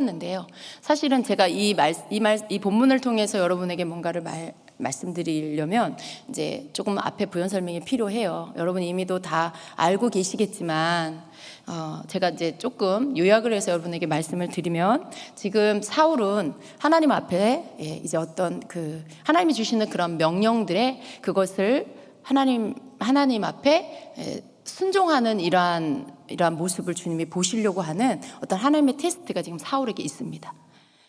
는데요. 사실은 제가 이 본문을 통해서 여러분에게 뭔가를 말씀드리려면 이제 조금 앞에 부연 설명이 필요해요. 여러분 이미도 다 알고 계시겠지만 제가 이제 조금 요약을 해서 여러분에게 말씀을 드리면, 지금 사울은 하나님 앞에 이제 어떤 그 하나님이 주시는 그런 명령들에 그것을 하나님 앞에 순종하는 이러한 모습을 주님이 보시려고 하는 어떤 하나님의 테스트가 지금 사울에게 있습니다.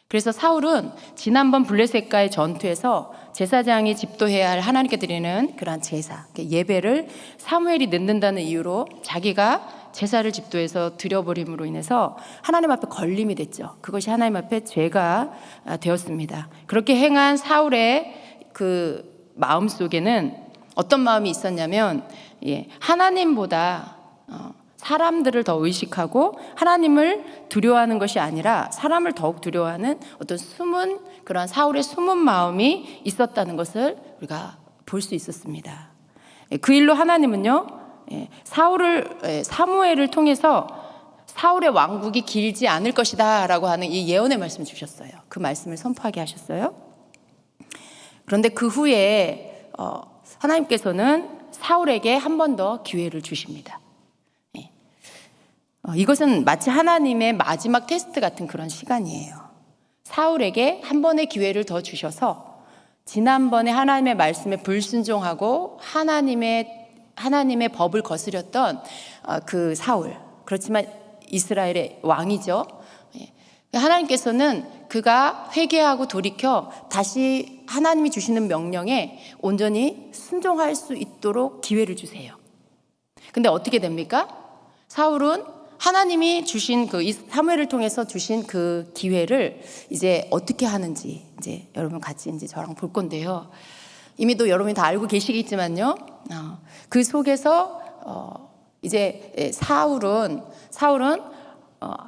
그래서 사울은 지난번 블레셋과의 전투에서 제사장이 집도해야 할 하나님께 드리는 그러한 제사, 예배를 사무엘이 늦는다는 이유로 자기가 제사를 집도해서 드려버림으로 인해서 하나님 앞에 걸림이 됐죠. 그것이 하나님 앞에 죄가 되었습니다. 그렇게 행한 사울의 그 마음 속에는 어떤 마음이 있었냐면, 하나님보다 사람들을 더 의식하고 하나님을 두려워하는 것이 아니라 사람을 더욱 두려워하는 어떤 그러한 사울의 숨은 마음이 있었다는 것을 우리가 볼 수 있었습니다. 그 일로 하나님은요, 사무엘을 통해서 사울의 왕국이 길지 않을 것이다 라고 하는 이 예언의 말씀을 주셨어요. 그 말씀을 선포하게 하셨어요. 그런데 그 후에 하나님께서는 사울에게 한 번 더 기회를 주십니다. 이것은 마치 하나님의 마지막 테스트 같은 그런 시간이에요. 사울에게 한 번의 기회를 더 주셔서 지난번에 하나님의 말씀에 불순종하고 하나님의 법을 거스렸던 그 사울, 그렇지만 이스라엘의 왕이죠. 하나님께서는 그가 회개하고 돌이켜 다시 하나님이 주시는 명령에 온전히 순종할 수 있도록 기회를 주세요. 근데 어떻게 됩니까? 사울은 하나님이 주신 그 사무엘을 통해서 주신 그 기회를 이제 어떻게 하는지 이제 여러분 같이 이제 저랑 볼 건데요. 이미도 여러분이 다 알고 계시겠지만요. 그 속에서 이제 사울은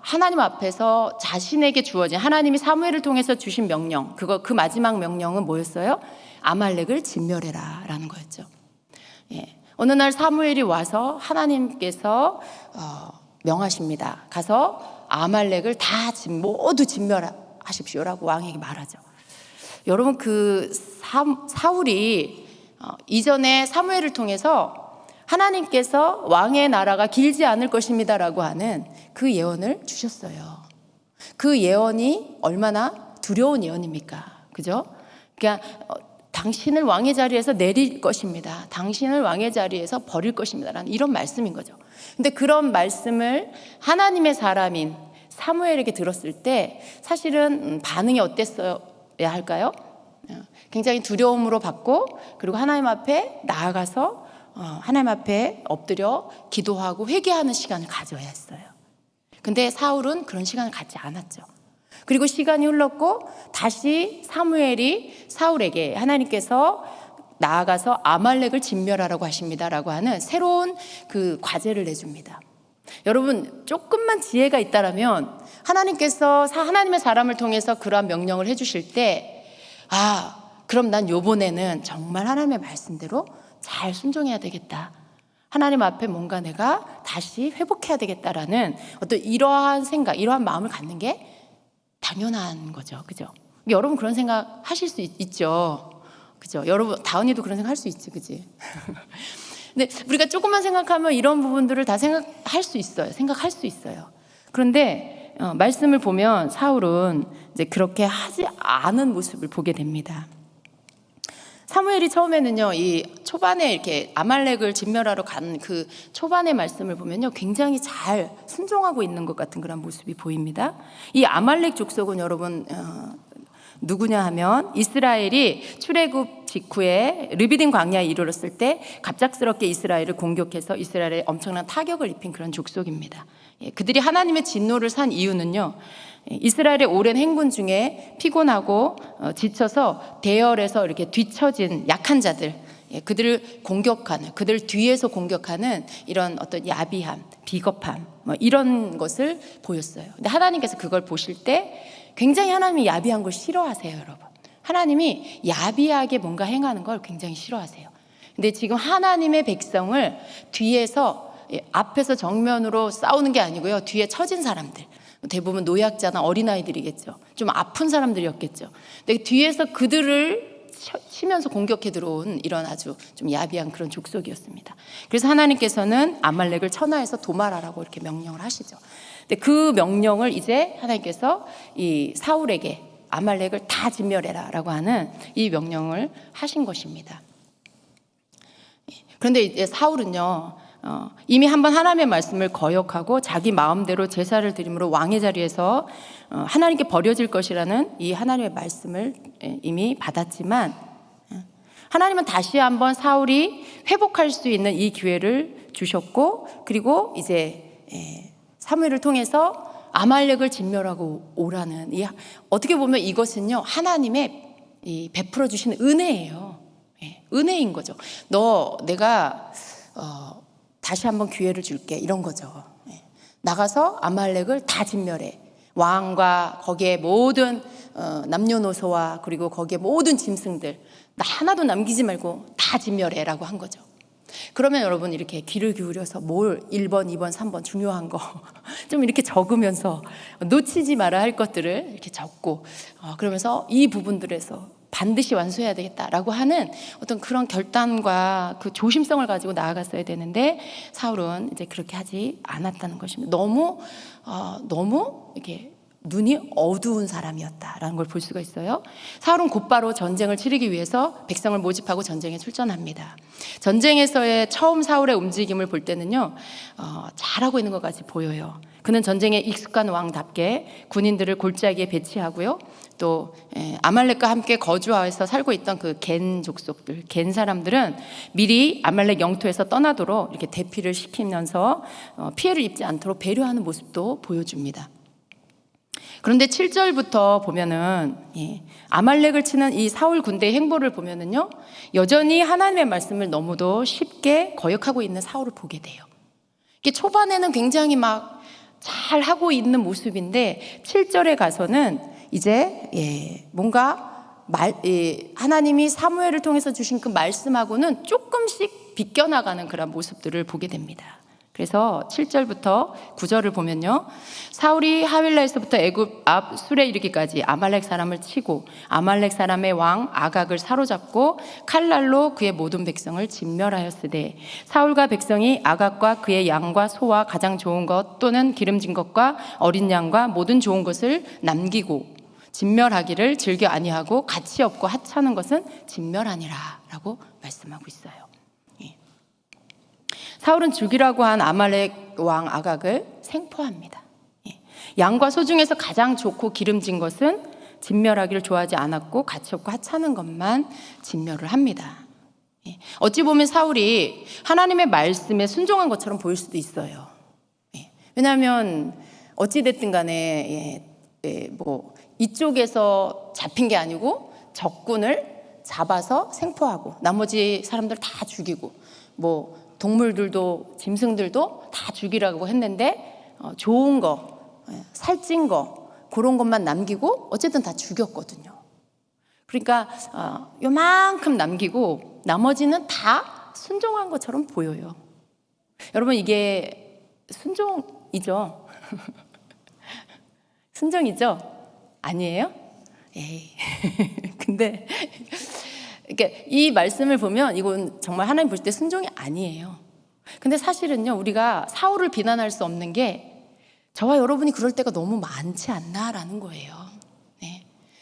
하나님 앞에서 자신에게 주어진, 하나님이 사무엘을 통해서 주신 명령, 그 마지막 명령은 뭐였어요? 아말렉을 진멸해라 라는 거였죠. 어느 날 사무엘이 와서 하나님께서 명하십니다. 가서 아말렉을 모두 진멸하십시오라고 왕에게 말하죠. 여러분, 그 사울이 이전에 사무엘을 통해서 하나님께서 왕의 나라가 길지 않을 것입니다라고 하는 그 예언을 주셨어요. 그 예언이 얼마나 두려운 예언입니까? 그죠? 그러니까 당신을 왕의 자리에서 내릴 것입니다. 당신을 왕의 자리에서 버릴 것입니다. 라는 이런 말씀인 거죠. 근데 그런 말씀을 하나님의 사람인 사무엘에게 들었을 때 사실은 반응이 어땠어야 할까요? 굉장히 두려움으로 받고, 그리고 하나님 앞에 나아가서 하나님 앞에 엎드려 기도하고 회개하는 시간을 가져야 했어요. 근데 사울은 그런 시간을 갖지 않았죠. 그리고 시간이 흘렀고 다시 사무엘이 사울에게 하나님께서 나아가서 아말렉을 진멸하라고 하십니다라고 하는 새로운 그 과제를 내줍니다. 여러분, 조금만 지혜가 있다라면 하나님께서 하나님의 사람을 통해서 그러한 명령을 해주실 때, 그럼 난 요번에는 정말 하나님의 말씀대로 잘 순종해야 되겠다. 하나님 앞에 뭔가 내가 다시 회복해야 되겠다라는 어떤 이러한 생각, 이러한 마음을 갖는 게 당연한 거죠. 그죠? 여러분 그런 생각 하실 수 있죠. 그죠? 여러분, 다은이도 그런 생각 할 수 있지. 그지? 근데 우리가 조금만 생각하면 이런 부분들을 다 생각할 수 있어요. 그런데 말씀을 보면 사울은 이제 그렇게 하지 않은 모습을 보게 됩니다. 사무엘이 처음에는요, 이 초반에 이렇게 아말렉을 진멸하러 간 그 초반의 말씀을 보면요, 굉장히 잘 순종하고 있는 것 같은 그런 모습이 보입니다. 이 아말렉 족속은 여러분 누구냐 하면, 이스라엘이 출애굽 직후에 르비딤 광야에 이르렀을 때 갑작스럽게 이스라엘을 공격해서 이스라엘에 엄청난 타격을 입힌 그런 족속입니다. 그들이 하나님의 진노를 산 이유는요, 이스라엘의 오랜 행군 중에 피곤하고 지쳐서 대열에서 이렇게 뒤처진 약한 자들, 그들을 공격하는, 그들 뒤에서 공격하는 이런 어떤 야비함, 비겁함, 이런 것을 보였어요. 근데 하나님께서 그걸 보실 때 굉장히 하나님이 야비한 걸 싫어하세요, 여러분. 하나님이 야비하게 뭔가 행하는 걸 굉장히 싫어하세요. 근데 지금 하나님의 백성을 뒤에서, 앞에서 정면으로 싸우는 게 아니고요, 뒤에 처진 사람들, 대부분 노약자나 어린아이들이겠죠. 좀 아픈 사람들이었겠죠. 근데 뒤에서 그들을 치면서 공격해 들어온 이런 아주 좀 야비한 그런 족속이었습니다. 그래서 하나님께서는 아말렉을 천하에서 도말하라고 이렇게 명령을 하시죠. 근데 그 명령을 이제 하나님께서 이 사울에게 아말렉을 다 진멸해라라고 하는 이 명령을 하신 것입니다. 그런데 이제 사울은요, 이미 한번 하나님의 말씀을 거역하고 자기 마음대로 제사를 드림으로 왕의 자리에서 하나님께 버려질 것이라는 이 하나님의 말씀을 이미 받았지만, 하나님은 다시 한번 사울이 회복할 수 있는 이 기회를 주셨고, 그리고 이제 사무엘을 통해서 아말렉을 진멸하고 오라는, 어떻게 보면 이것은요 하나님의 이 베풀어 주신 은혜예요. 은혜인 거죠. 내가 다시 한번 기회를 줄게, 이런 거죠. 나가서 아말렉을 다 진멸해. 왕과 거기에 모든 남녀노소와 그리고 거기에 모든 짐승들 나 하나도 남기지 말고 다 진멸해라고 한 거죠. 그러면 여러분 이렇게 귀를 기울여서 1번, 2번, 3번 중요한 거 좀 이렇게 적으면서 놓치지 말아야 할 것들을 이렇게 적고, 그러면서 이 부분들에서 반드시 완수해야 되겠다라고 하는 어떤 그런 결단과 그 조심성을 가지고 나아갔어야 되는데, 사울은 이제 그렇게 하지 않았다는 것입니다. 너무 이렇게 눈이 어두운 사람이었다라는 걸 볼 수가 있어요. 사울은 곧바로 전쟁을 치르기 위해서 백성을 모집하고 전쟁에 출전합니다. 전쟁에서의 처음 사울의 움직임을 볼 때는요, 잘하고 있는 것 같이 보여요. 그는 전쟁에 익숙한 왕답게 군인들을 골짜기에 배치하고요, 또 아말렉과 함께 거주해서 살고 있던 그 겐 족속들, 겐 사람들은 미리 아말렉 영토에서 떠나도록 이렇게 대피를 시키면서 피해를 입지 않도록 배려하는 모습도 보여줍니다. 그런데 7절부터 보면은 아말렉을 치는 이 사울 군대의 행보를 보면은요, 여전히 하나님의 말씀을 너무도 쉽게 거역하고 있는 사울을 보게 돼요. 이게 초반에는 굉장히 막 잘하고 있는 모습인데 7절에 가서는 이제 뭔가 하나님이 사무엘을 통해서 주신 그 말씀하고는 조금씩 비껴나가는 그런 모습들을 보게 됩니다. 그래서 7절부터 9절을 보면요, 사울이 하윌라에서부터 애굽 앞 술에 이르기까지 아말렉 사람을 치고 아말렉 사람의 왕 아각을 사로잡고 칼날로 그의 모든 백성을 진멸하였으되, 사울과 백성이 아각과 그의 양과 소와 가장 좋은 것 또는 기름진 것과 어린 양과 모든 좋은 것을 남기고 진멸하기를 즐겨 아니하고 가치 없고 하찮은 것은 진멸하니라 라고 말씀하고 있어요. 사울은 죽이라고 한 아말렉 왕 아각을 생포합니다. 양과 소 중에서 가장 좋고 기름진 것은 진멸하기를 좋아하지 않았고 가치 없고 하찮은 것만 진멸을 합니다. 어찌 보면 사울이 하나님의 말씀에 순종한 것처럼 보일 수도 있어요. 왜냐하면 어찌됐든 간에 이쪽에서 잡힌 게 아니고 적군을 잡아서 생포하고 나머지 사람들 다 죽이고 동물들도 짐승들도 다 죽이라고 했는데 좋은 거, 살찐 거 그런 것만 남기고 어쨌든 다 죽였거든요. 그러니까 요만큼 남기고 나머지는 다 순종한 것처럼 보여요. 여러분, 이게 순종이죠? 순종이죠? 아니에요? 근데 그러니까 이 말씀을 보면 이건 정말 하나님 볼 때 순종이 아니에요. 근데 사실은요, 우리가 사울을 비난할 수 없는 게 저와 여러분이 그럴 때가 너무 많지 않나라는 거예요.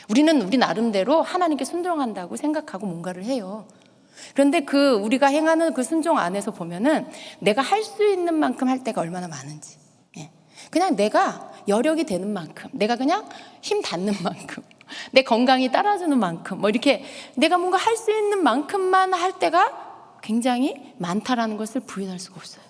우리는 우리 나름대로 하나님께 순종한다고 생각하고 뭔가를 해요. 그런데 우리가 행하는 그 순종 안에서 보면은 내가 할 수 있는 만큼 할 때가 얼마나 많은지, 그냥 내가 여력이 되는 만큼, 내가 그냥 힘 닿는 만큼, 내 건강이 따라주는 만큼, 이렇게 내가 뭔가 할 수 있는 만큼만 할 때가 굉장히 많다라는 것을 부인할 수가 없어요.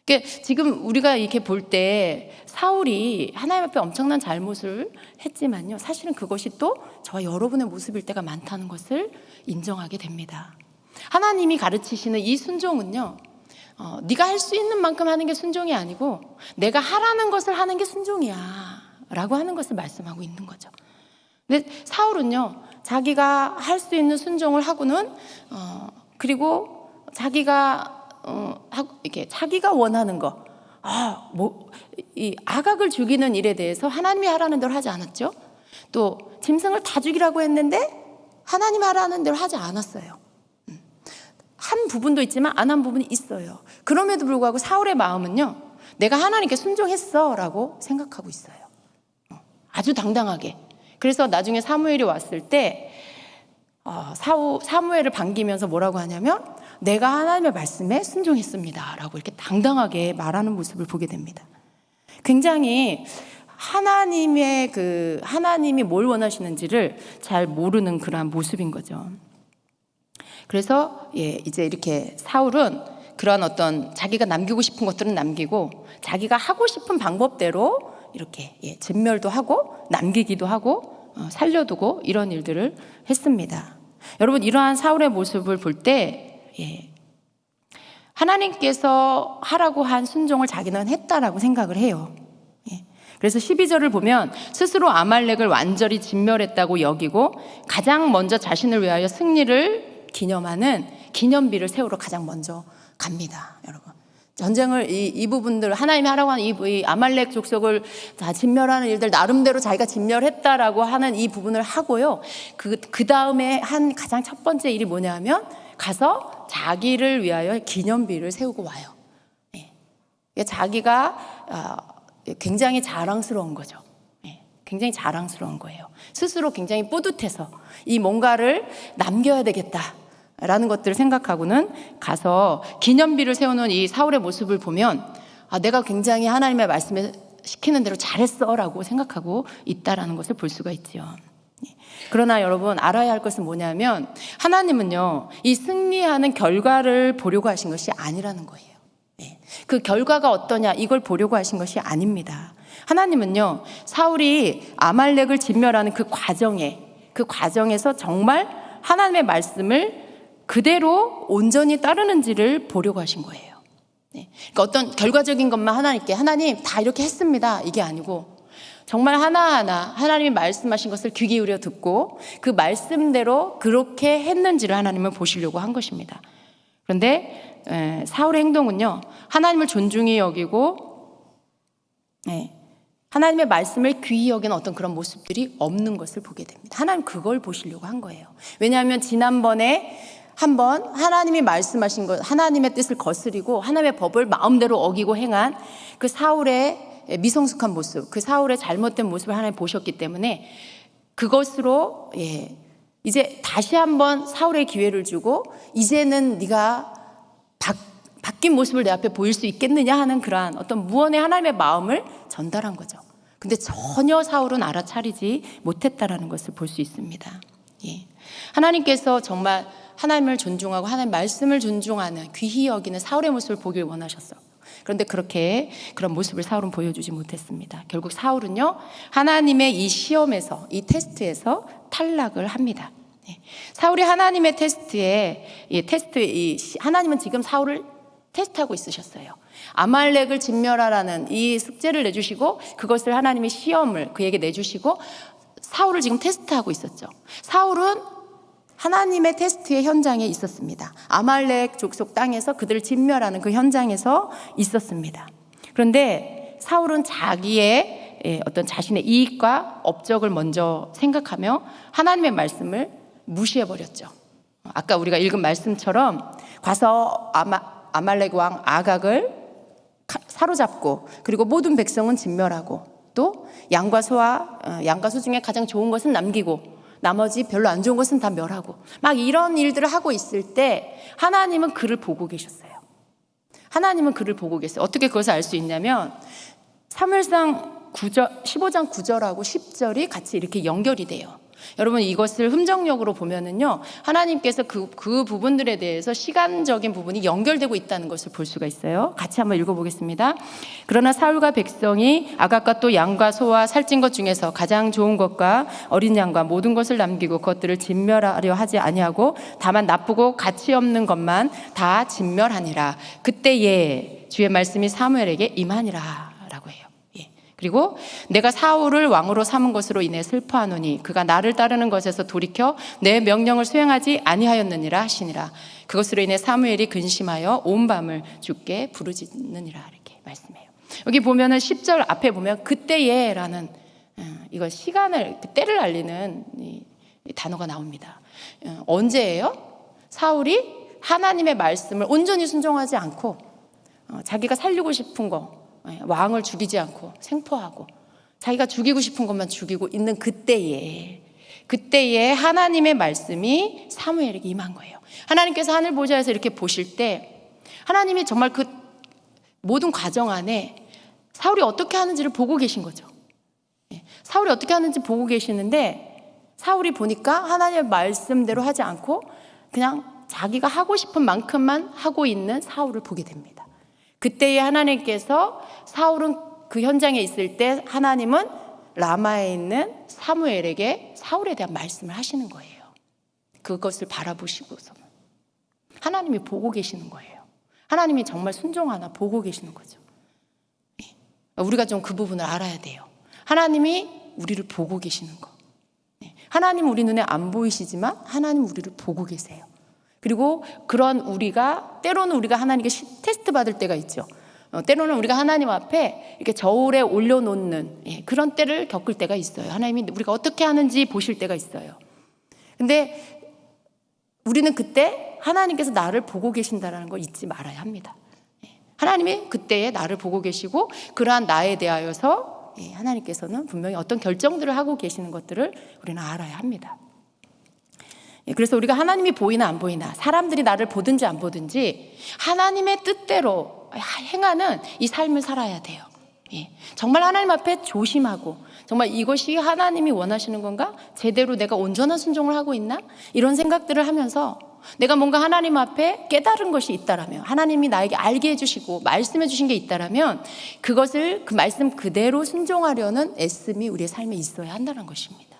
그러니까 지금 우리가 이렇게 볼 때 사울이 하나님 앞에 엄청난 잘못을 했지만요, 사실은 그것이 또 저와 여러분의 모습일 때가 많다는 것을 인정하게 됩니다. 하나님이 가르치시는 이 순종은요, 네가 할 수 있는 만큼 하는 게 순종이 아니고 내가 하라는 것을 하는 게 순종이야 라고 하는 것을 말씀하고 있는 거죠. 근데 사울은요, 자기가 할 수 있는 순종을 하고는 그리고 자기가 이렇게 자기가 원하는 거, 이 아각을 죽이는 일에 대해서 하나님이 하라는 대로 하지 않았죠. 또 짐승을 다 죽이라고 했는데 하나님이 하라는 대로 하지 않았어요. 한 부분도 있지만 안 한 부분이 있어요. 그럼에도 불구하고 사울의 마음은요, 내가 하나님께 순종했어 라고 생각하고 있어요. 아주 당당하게. 그래서 나중에 사무엘이 왔을 때 사무엘을 반기면서 뭐라고 하냐면, 내가 하나님의 말씀에 순종했습니다 라고 이렇게 당당하게 말하는 모습을 보게 됩니다. 굉장히 하나님이 뭘 원하시는지를 잘 모르는 그러한 모습인 거죠. 그래서 이제 이렇게 사울은 그런 어떤 자기가 남기고 싶은 것들은 남기고 자기가 하고 싶은 방법대로 이렇게 진멸도 하고 남기기도 하고 살려두고 이런 일들을 했습니다. 여러분, 이러한 사울의 모습을 볼 때 하나님께서 하라고 한 순종을 자기는 했다라고 생각을 해요. 그래서 12절을 보면 스스로 아말렉을 완전히 진멸했다고 여기고 가장 먼저 자신을 위하여 승리를 기념하는 기념비를 세우러 가장 먼저 갑니다. 여러분, 전쟁을 이 부분들 하나님이 하라고 하는 이 아말렉 족속을 다 진멸하는 일들 나름대로 자기가 진멸했다라고 하는 이 부분을 하고요. 그 다음에 한 가장 첫 번째 일이 뭐냐면 가서 자기를 위하여 기념비를 세우고 와요. 자기가 굉장히 자랑스러운 거죠. 굉장히 자랑스러운 거예요. 스스로 굉장히 뿌듯해서 이 뭔가를 남겨야 되겠다라는 것들을 생각하고는 가서 기념비를 세우는 이 사울의 모습을 보면 내가 굉장히 하나님의 말씀에 시키는 대로 잘했어라고 생각하고 있다라는 것을 볼 수가 있죠. 그러나 여러분, 알아야 할 것은 뭐냐면 하나님은요, 이 승리하는 결과를 보려고 하신 것이 아니라는 거예요. 그 결과가 어떠냐 이걸 보려고 하신 것이 아닙니다. 하나님은요, 사울이 아말렉을 진멸하는 그 과정에서 정말 하나님의 말씀을 그대로 온전히 따르는지를 보려고 하신 거예요. 그러니까 어떤 결과적인 것만 하나님 다 이렇게 했습니다 이게 아니고 정말 하나하나 하나님이 말씀하신 것을 귀 기울여 듣고 그 말씀대로 그렇게 했는지를 하나님은 보시려고 한 것입니다. 그런데 사울의 행동은요, 하나님을 존중히 여기고 하나님의 말씀을 귀히 여기는 어떤 그런 모습들이 없는 것을 보게 됩니다. 하나님 그걸 보시려고 한 거예요. 왜냐하면 지난번에 한번 하나님이 말씀하신 것, 하나님의 뜻을 거스리고 하나님의 법을 마음대로 어기고 행한 그 사울의 미성숙한 모습, 그 사울의 잘못된 모습을 하나님 보셨기 때문에 그것으로 이제 다시 한번 사울의 기회를 주고 이제는 네가 바뀐 모습을 내 앞에 보일 수 있겠느냐 하는 그러한 어떤 무언의 하나님의 마음을 전달한 거죠. 근데 전혀 사울은 알아차리지 못했다라는 것을 볼 수 있습니다. 하나님께서 정말 하나님을 존중하고 하나님 말씀을 존중하는 귀히 여기는 사울의 모습을 보길 원하셨어요. 그런데 그런 모습을 사울은 보여주지 못했습니다. 결국 사울은요, 하나님의 이 시험에서, 이 테스트에서 탈락을 합니다. 사울이 하나님의 하나님은 지금 사울을 테스트하고 있으셨어요. 아말렉을 진멸하라는 이 숙제를 내주시고 그것을 하나님의 시험을 그에게 내주시고 사울을 지금 테스트하고 있었죠. 사울은 하나님의 테스트의 현장에 있었습니다. 아말렉 족속 땅에서 그들을 진멸하는 그 현장에서 있었습니다. 그런데 사울은 자기의 어떤 자신의 이익과 업적을 먼저 생각하며 하나님의 말씀을 무시해버렸죠. 아까 우리가 읽은 말씀처럼 가서 아말렉 왕 아각을 사로잡고 그리고 모든 백성은 진멸하고 또 양과 소 중에 가장 좋은 것은 남기고 나머지 별로 안 좋은 것은 다 멸하고 막 이런 일들을 하고 있을 때 하나님은 그를 보고 계셨어요. 하나님은 그를 보고 계세요. 어떻게 그것을 알 수 있냐면 사무엘상 15장 9절하고 10절이 같이 이렇게 연결이 돼요. 여러분, 이것을 흠정력으로 보면은요, 하나님께서 그 부분들에 대해서 시간적인 부분이 연결되고 있다는 것을 볼 수가 있어요. 같이 한번 읽어보겠습니다. 그러나 사울과 백성이 아각과 또 양과 소와 살찐 것 중에서 가장 좋은 것과 어린 양과 모든 것을 남기고 그것들을 진멸하려 하지 아니하고 다만 나쁘고 가치 없는 것만 다 진멸하니라. 그때에 주의 말씀이 사무엘에게 임하니라 라고 해요. 그리고 내가 사울을 왕으로 삼은 것으로 인해 슬퍼하노니 그가 나를 따르는 것에서 돌이켜 내 명령을 수행하지 아니하였느니라 하시니라. 그것으로 인해 사무엘이 근심하여 온 밤을 주께 부르짖느니라 이렇게 말씀해요. 여기 보면은 10절 앞에 보면 그때에라는 이거 시간을 때를 알리는 이 단어가 나옵니다. 언제예요? 사울이 하나님의 말씀을 온전히 순종하지 않고 자기가 살리고 싶은 거, 왕을 죽이지 않고 생포하고 자기가 죽이고 싶은 것만 죽이고 있는 그때에 하나님의 말씀이 사무엘에게 임한 거예요. 하나님께서 하늘 보좌에서 이렇게 보실 때 하나님이 정말 그 모든 과정 안에 사울이 어떻게 하는지를 보고 계신 거죠. 사울이 어떻게 하는지 보고 계시는데 사울이 보니까 하나님의 말씀대로 하지 않고 그냥 자기가 하고 싶은 만큼만 하고 있는 사울을 보게 됩니다. 그때에 하나님께서 사울은 그 현장에 있을 때 하나님은 라마에 있는 사무엘에게 사울에 대한 말씀을 하시는 거예요. 그것을 바라보시고서는 하나님이 보고 계시는 거예요. 하나님이 정말 순종하나 보고 계시는 거죠. 우리가 좀 그 부분을 알아야 돼요. 하나님이 우리를 보고 계시는 거. 하나님 우리 눈에 안 보이시지만 하나님 우리를 보고 계세요. 그리고 그런 우리가 때로는 우리가 하나님께 테스트 받을 때가 있죠. 때로는 우리가 하나님 앞에 이렇게 저울에 올려놓는 그런 때를 겪을 때가 있어요. 하나님이 우리가 어떻게 하는지 보실 때가 있어요. 근데 우리는 그때 하나님께서 나를 보고 계신다는 걸 잊지 말아야 합니다. 하나님이 그때에 나를 보고 계시고 그러한 나에 대하여서 하나님께서는 분명히 어떤 결정들을 하고 계시는 것들을 우리는 알아야 합니다. 그래서 우리가 하나님이 보이나 안 보이나 사람들이 나를 보든지 안 보든지 하나님의 뜻대로 행하는 이 삶을 살아야 돼요. 정말 하나님 앞에 조심하고 정말 이것이 하나님이 원하시는 건가? 제대로 내가 온전한 순종을 하고 있나? 이런 생각들을 하면서 내가 뭔가 하나님 앞에 깨달은 것이 있다라면 하나님이 나에게 알게 해주시고 말씀해 주신 게 있다라면 그것을 그 말씀 그대로 순종하려는 애씀이 우리의 삶에 있어야 한다는 것입니다.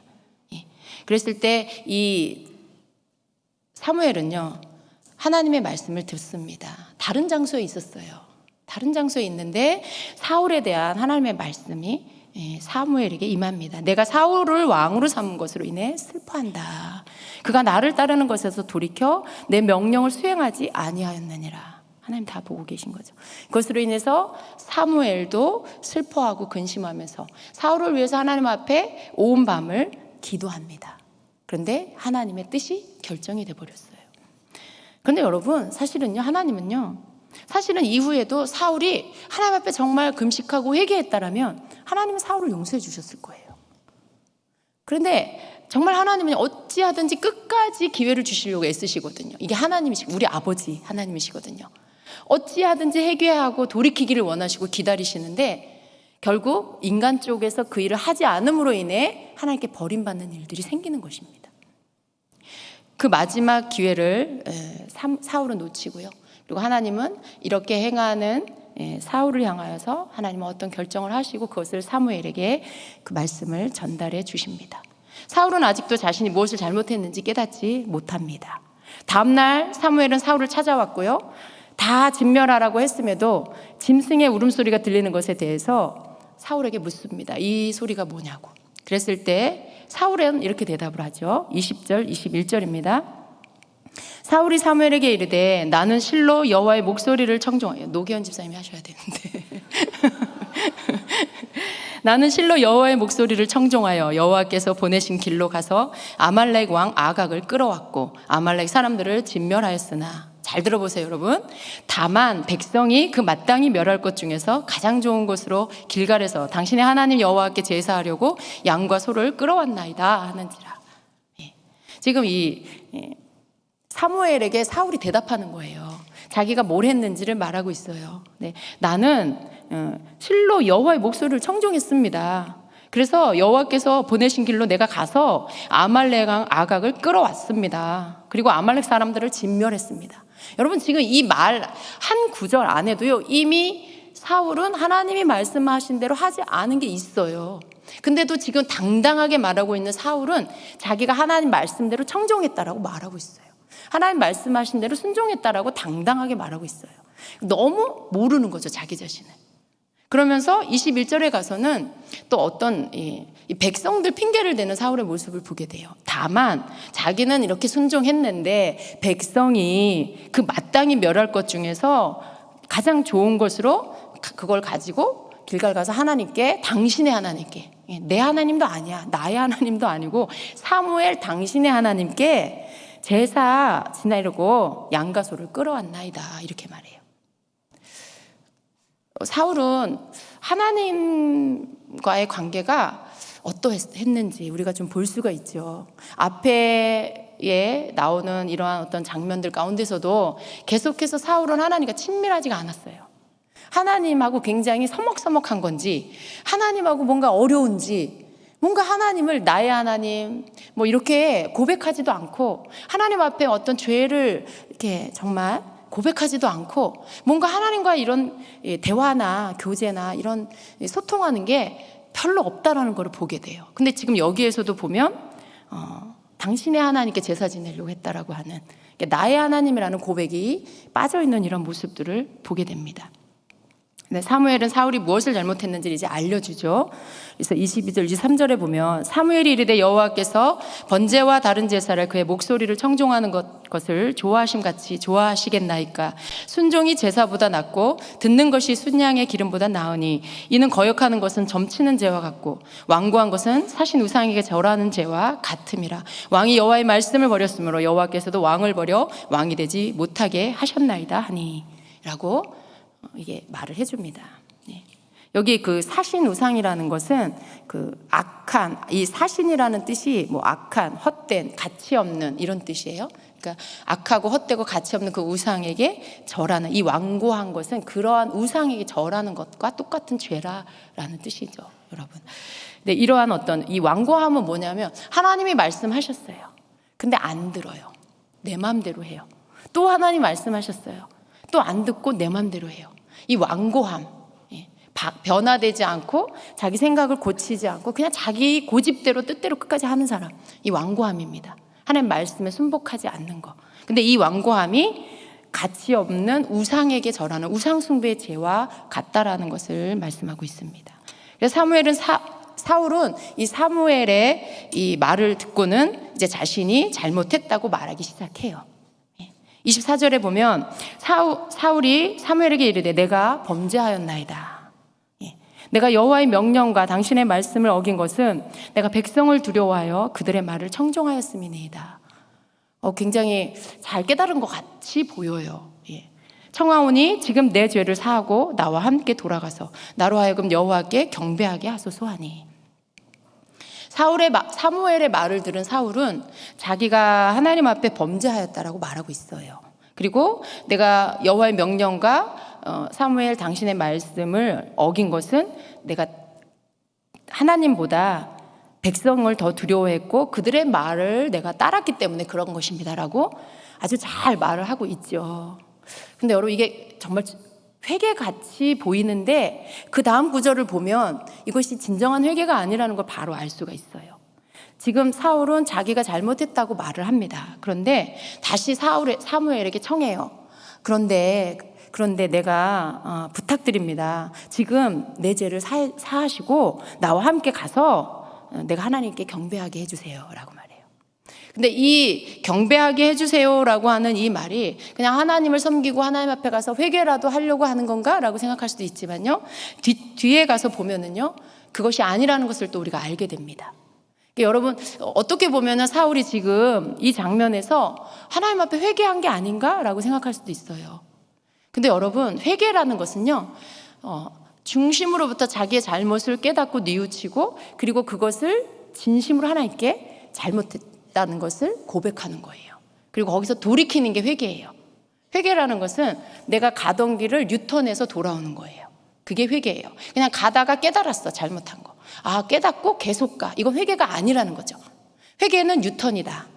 그랬을 때 이 사무엘은요 하나님의 말씀을 듣습니다. 다른 장소에 있었어요. 다른 장소에 있는데 사울에 대한 하나님의 말씀이 사무엘에게 임합니다. 내가 사울을 왕으로 삼은 것으로 인해 슬퍼한다. 그가 나를 따르는 것에서 돌이켜 내 명령을 수행하지 아니하였느니라. 하나님 다 보고 계신 거죠. 그것으로 인해서 사무엘도 슬퍼하고 근심하면서 사울을 위해서 하나님 앞에 온 밤을 기도합니다. 그런데 하나님의 뜻이 결정이 돼버렸어요. 그런데 여러분 사실은요 하나님은요 사실은 이후에도 사울이 하나님 앞에 정말 금식하고 회개했다라면 하나님은 사울을 용서해 주셨을 거예요. 그런데 정말 하나님은 어찌하든지 끝까지 기회를 주시려고 애쓰시거든요. 이게 하나님이시고 우리 아버지 하나님이시거든요. 어찌하든지 회개하고 돌이키기를 원하시고 기다리시는데 결국 인간 쪽에서 그 일을 하지 않음으로 인해 하나님께 버림받는 일들이 생기는 것입니다. 그 마지막 기회를 사울은 놓치고요. 그리고 하나님은 이렇게 행하는 사울을 향하여서 하나님은 어떤 결정을 하시고 그것을 사무엘에게 그 말씀을 전달해 주십니다. 사울은 아직도 자신이 무엇을 잘못했는지 깨닫지 못합니다. 다음날 사무엘은 사울을 찾아왔고요. 다 진멸하라고 했음에도 짐승의 울음소리가 들리는 것에 대해서 사울에게 묻습니다. 이 소리가 뭐냐고. 그랬을 때 사울은 이렇게 대답을 하죠. 20절, 21절입니다. 사울이 사무엘에게 이르되 나는 실로 여호와의 목소리를 청종하여 노기현 집사님이 하셔야 되는데 나는 실로 여호와의 목소리를 청종하여 여호와께서 보내신 길로 가서 아말렉 왕 아각을 끌어왔고 아말렉 사람들을 진멸하였으나 잘 들어보세요 여러분. 다만 백성이 그 마땅히 멸할 것 중에서 가장 좋은 곳으로 길갈에서 당신의 하나님 여호와께 제사하려고 양과 소를 끌어왔나이다 하는지라. 지금 이 사무엘에게 사울이 대답하는 거예요. 자기가 뭘 했는지를 말하고 있어요. 나는 실로 여호와의 목소리를 청종했습니다. 그래서 여호와께서 보내신 길로 내가 가서 아말렉 왕 아각을 끌어왔습니다. 그리고 아말렉 사람들을 진멸했습니다. 여러분 지금 이 말 한 구절 안에도요 이미 사울은 하나님이 말씀하신 대로 하지 않은 게 있어요. 근데도 지금 당당하게 말하고 있는 사울은 자기가 하나님 말씀대로 청종했다라고 말하고 있어요. 하나님 말씀하신 대로 순종했다라고 당당하게 말하고 있어요. 너무 모르는 거죠 자기 자신을. 그러면서 21절에 가서는 또 어떤 이 백성들 핑계를 대는 사울의 모습을 보게 돼요. 다만 자기는 이렇게 순종했는데 백성이 그 마땅히 멸할 것 중에서 가장 좋은 것으로 그걸 가지고 길갈 가서 하나님께, 당신의 하나님께, 내 하나님도 아니야, 나의 하나님도 아니고 사무엘 당신의 하나님께 제사 지내려고 양가소를 끌어왔나이다, 이렇게 말해요. 사울은 하나님과의 관계가 어떠했는지 우리가 좀 볼 수가 있죠. 앞에 나오는 이러한 어떤 장면들 가운데서도 계속해서 사울은 하나님과 친밀하지가 않았어요. 하나님하고 굉장히 서먹서먹한 건지, 하나님하고 뭔가 어려운지, 뭔가 하나님을 나의 하나님 뭐 이렇게 고백하지도 않고, 하나님 앞에 어떤 죄를 이렇게 정말 고백하지도 않고, 뭔가 하나님과 이런 대화나 교제나 이런 소통하는 게 별로 없다라는 걸 보게 돼요. 근데 지금 여기에서도 보면 당신의 하나님께 제사 지내려고 했다라고 하는, 나의 하나님이라는 고백이 빠져있는 이런 모습들을 보게 됩니다. 네, 사무엘은 사울이 무엇을 잘못했는지 이제 알려주죠. 그래서 22절 23절에 보면 사무엘이 이르되 여호와께서 번제와 다른 제사를 그의 목소리를 청종하는 것을 좋아하심 같이 좋아하시겠나이까. 순종이 제사보다 낫고 듣는 것이 순양의 기름보다 나으니 이는 거역하는 것은 점치는 죄와 같고 완고한 것은 사신 우상에게 절하는 죄와 같음이라. 왕이 여호와의 말씀을 버렸으므로 여호와께서도 왕을 버려 왕이 되지 못하게 하셨나이다 하니, 라고 이게 말을 해줍니다. 여기 그 사신 우상이라는 것은 그 악한, 이 사신이라는 뜻이 뭐 악한, 헛된, 가치 없는 이런 뜻이에요. 그러니까 악하고 헛되고 가치 없는 그 우상에게 절하는, 이 완고한 것은 그러한 우상에게 절하는 것과 똑같은 죄라라는 뜻이죠, 여러분. 근데 이러한 어떤 이 완고함은 뭐냐면 하나님이 말씀하셨어요. 근데 안 들어요. 내 마음대로 해요. 또 하나님 말씀하셨어요. 또 안 듣고 내 마음대로 해요. 이 완고함, 변화되지 않고 자기 생각을 고치지 않고 그냥 자기 고집대로 뜻대로 끝까지 하는 사람, 이 완고함입니다. 하나님 말씀에 순복하지 않는 거. 근데 이 완고함이 가치 없는 우상에게 절하는 우상 숭배의 죄와 같다라는 것을 말씀하고 있습니다. 그래서 사울은 이 사무엘의 이 말을 듣고는 이제 자신이 잘못했다고 말하기 시작해요. 24절에 보면 사울이 사무엘에게 이르되 내가 범죄하였나이다. 내가 여호와의 명령과 당신의 말씀을 어긴 것은 내가 백성을 두려워하여 그들의 말을 청종하였음이니이다. 굉장히 잘 깨달은 것 같이 보여요. 청하오니 지금 내 죄를 사하고 나와 함께 돌아가서 나로 하여금 여호와께 경배하게 하소서 하니. 사무엘의 말을 들은 사울은 자기가 하나님 앞에 범죄하였다라고 말하고 있어요. 그리고 내가 여호와의 명령과 사무엘 당신의 말씀을 어긴 것은 내가 하나님보다 백성을 더 두려워했고 그들의 말을 내가 따랐기 때문에 그런 것입니다라고 아주 잘 말을 하고 있죠. 근데 여러분, 이게 정말 회개같이 보이는데 그 다음 구절을 보면 이것이 진정한 회개가 아니라는 걸 바로 알 수가 있어요. 지금 사울은 자기가 잘못했다고 말을 합니다. 그런데 다시 사무엘에게 청해요. 그런데 내가 부탁드립니다. 지금 내 죄를 사하시고 나와 함께 가서 내가 하나님께 경배하게 해주세요 라고 말해요. 근데 이 경배하게 해주세요라고 하는 이 말이 그냥 하나님을 섬기고 하나님 앞에 가서 회개라도 하려고 하는 건가? 라고 생각할 수도 있지만요, 뒤에 가서 보면은요, 그것이 아니라는 것을 또 우리가 알게 됩니다. 여러분, 어떻게 보면은 사울이 지금 이 장면에서 하나님 앞에 회개한 게 아닌가? 라고 생각할 수도 있어요. 근데 여러분, 회개라는 것은요, 중심으로부터 자기의 잘못을 깨닫고 뉘우치고 그리고 그것을 진심으로 하나님께 잘못했다는 것을 고백하는 거예요. 그리고 거기서 돌이키는 게 회개예요. 회개라는 것은 내가 가던 길을 유턴해서 돌아오는 거예요. 그게 회개예요. 그냥 가다가 깨달았어, 잘못한 거. 깨닫고 계속 가. 이건 회개가 아니라는 거죠. 회개는 유턴이다.